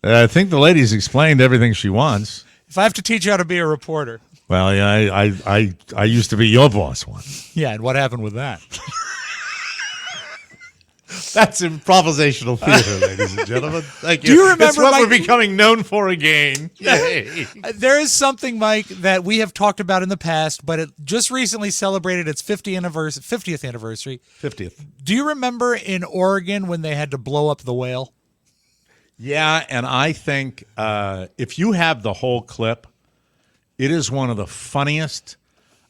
I think the lady's explained everything she wants. If I have to teach you how to be a reporter. Well, yeah, I used to be your boss once. Yeah, and what happened with that? That's improvisational theater, ladies and gentlemen. Thank you. Do you remember, It's what Mike, we're becoming known for again. Yay. There is something, Mike, that we have talked about in the past, but it just recently celebrated its 50th anniversary. 50th. Do you remember in Oregon when they had to blow up the whale? Yeah, and I think if you have the whole clip, it is one of the funniest.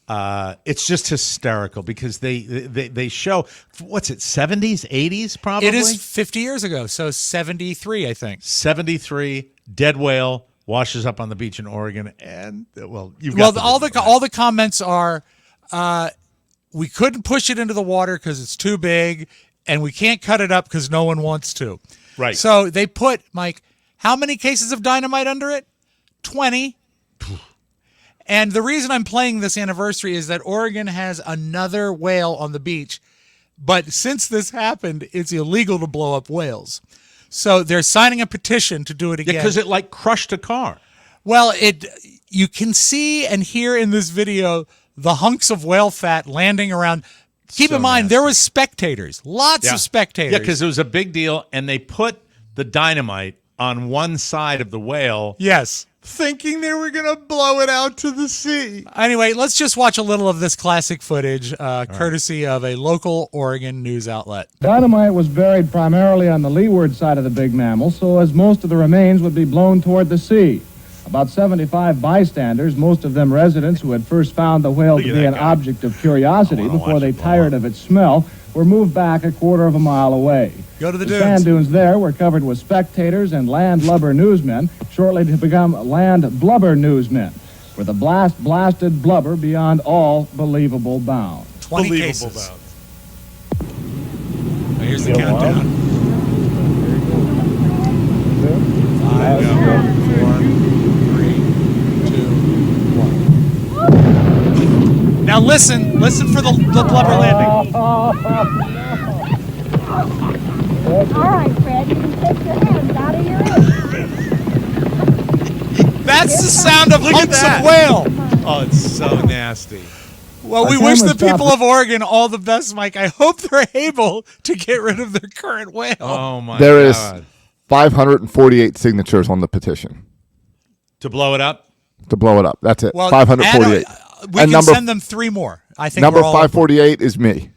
It's just hysterical because they show, what's it, 70s, 80s probably? It is 50 years ago, so 73, I think. 73, dead whale washes up on the beach in Oregon, and you've got all the comments are, we couldn't push it into the water because it's too big, and we can't cut it up because no one wants to. Right. So they put, Mike, how many cases of dynamite under it? 20. And the reason I'm playing this anniversary is that Oregon has another whale on the beach. But since this happened, it's illegal to blow up whales. So they're signing a petition to do it again. Yeah, because it crushed a car. Well, you can see and hear in this video the hunks of whale fat landing around. Keep in mind, there was spectators, lots of spectators. Yeah, because it was a big deal, and they put the dynamite on one side of the whale. Yes. Thinking they were going to blow it out to the sea. Anyway, let's just watch a little of this classic footage, courtesy of a local Oregon news outlet. Dynamite was buried primarily on the leeward side of the big mammal, so as most of the remains would be blown toward the sea. About 75 bystanders, most of them residents who had first found the whale to be an object of curiosity before they tired of its smell, were moved back a quarter of a mile away. Go to the The dunes. sand dunes there were covered with spectators and landlubber newsmen, shortly to become land blubber newsmen, with a blasted blubber beyond all believable bounds. 20 Believable cases. bounds. Now here's the countdown. 5, 4, 3, 2, 1. Now listen for the blubber landing. All right, Fred, you can take your hands out of your ears. That's the sound of hunks of whale. Oh, it's so nasty. Well, we wish the people of Oregon all the best, Mike. I hope they're able to get rid of their current whale. Oh, my There is God. 548 signatures on the petition To blow it up? to blow it up. That's it. Well, 548. We And can send them 3 more. I think number we're all 548 is me,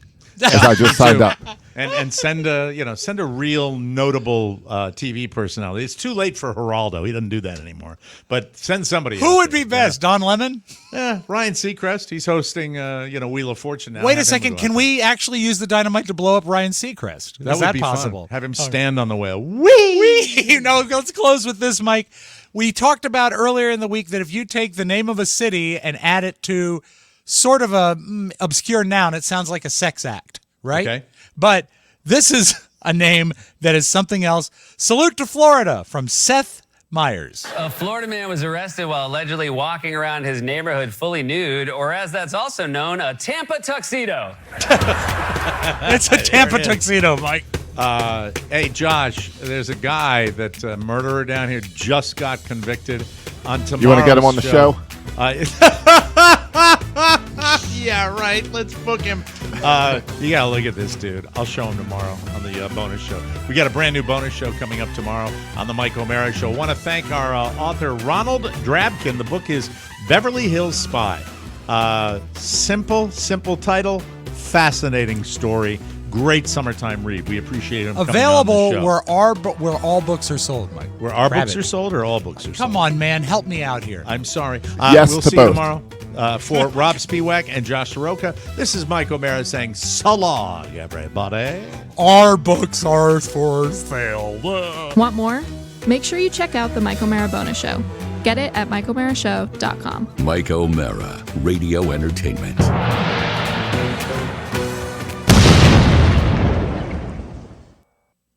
as I just signed up. And send a real notable TV personality. It's too late for Geraldo. He doesn't do that anymore. But send somebody. Who would be best? Don Lemon? Yeah, Ryan Seacrest. He's hosting Wheel of Fortune now. Wait Have a him second. go Can out. we actually use the dynamite to blow up Ryan Seacrest? That Is would that be possible? fun. Have him stand on the whale. Wee! No, let's close with this, Mike. We talked about earlier in the week that if you take the name of a city and add it to sort of a obscure noun, it sounds like a sex act, right? Okay. But this is a name that is something else. Salute to Florida from Seth Myers. A Florida man was arrested while allegedly walking around his neighborhood fully nude, or as that's also known, a Tampa tuxedo. It's a Tampa tuxedo, Mike. Hey, Josh, there's a guy that murderer down here just got convicted on tomorrow's You want to get him on the show? Yeah, right. Let's book him. You gotta look at this dude. I'll show him tomorrow on the bonus show. We got a brand new bonus show coming up tomorrow on the Mike O'Mara Show. Want to thank our author Ronald Drabkin. The book is Beverly Hills Spy. Simple title, fascinating story. Great summertime read. We appreciate him. Available coming on the show. where all books are sold, Mike. Where our Grab books it. are sold or all books are sold? Come on, man. Help me out here. I'm sorry. Yes we'll to see both. you tomorrow. For Rob Spiewak and Josh Soroka, this is Mike O'Mara saying so long, everybody. Our books are for sale. Want more? Make sure you check out the Mike O'Mara Bonus Show. Get it at MikeO'MaraShow.com. Mike O'Mara, Radio Entertainment.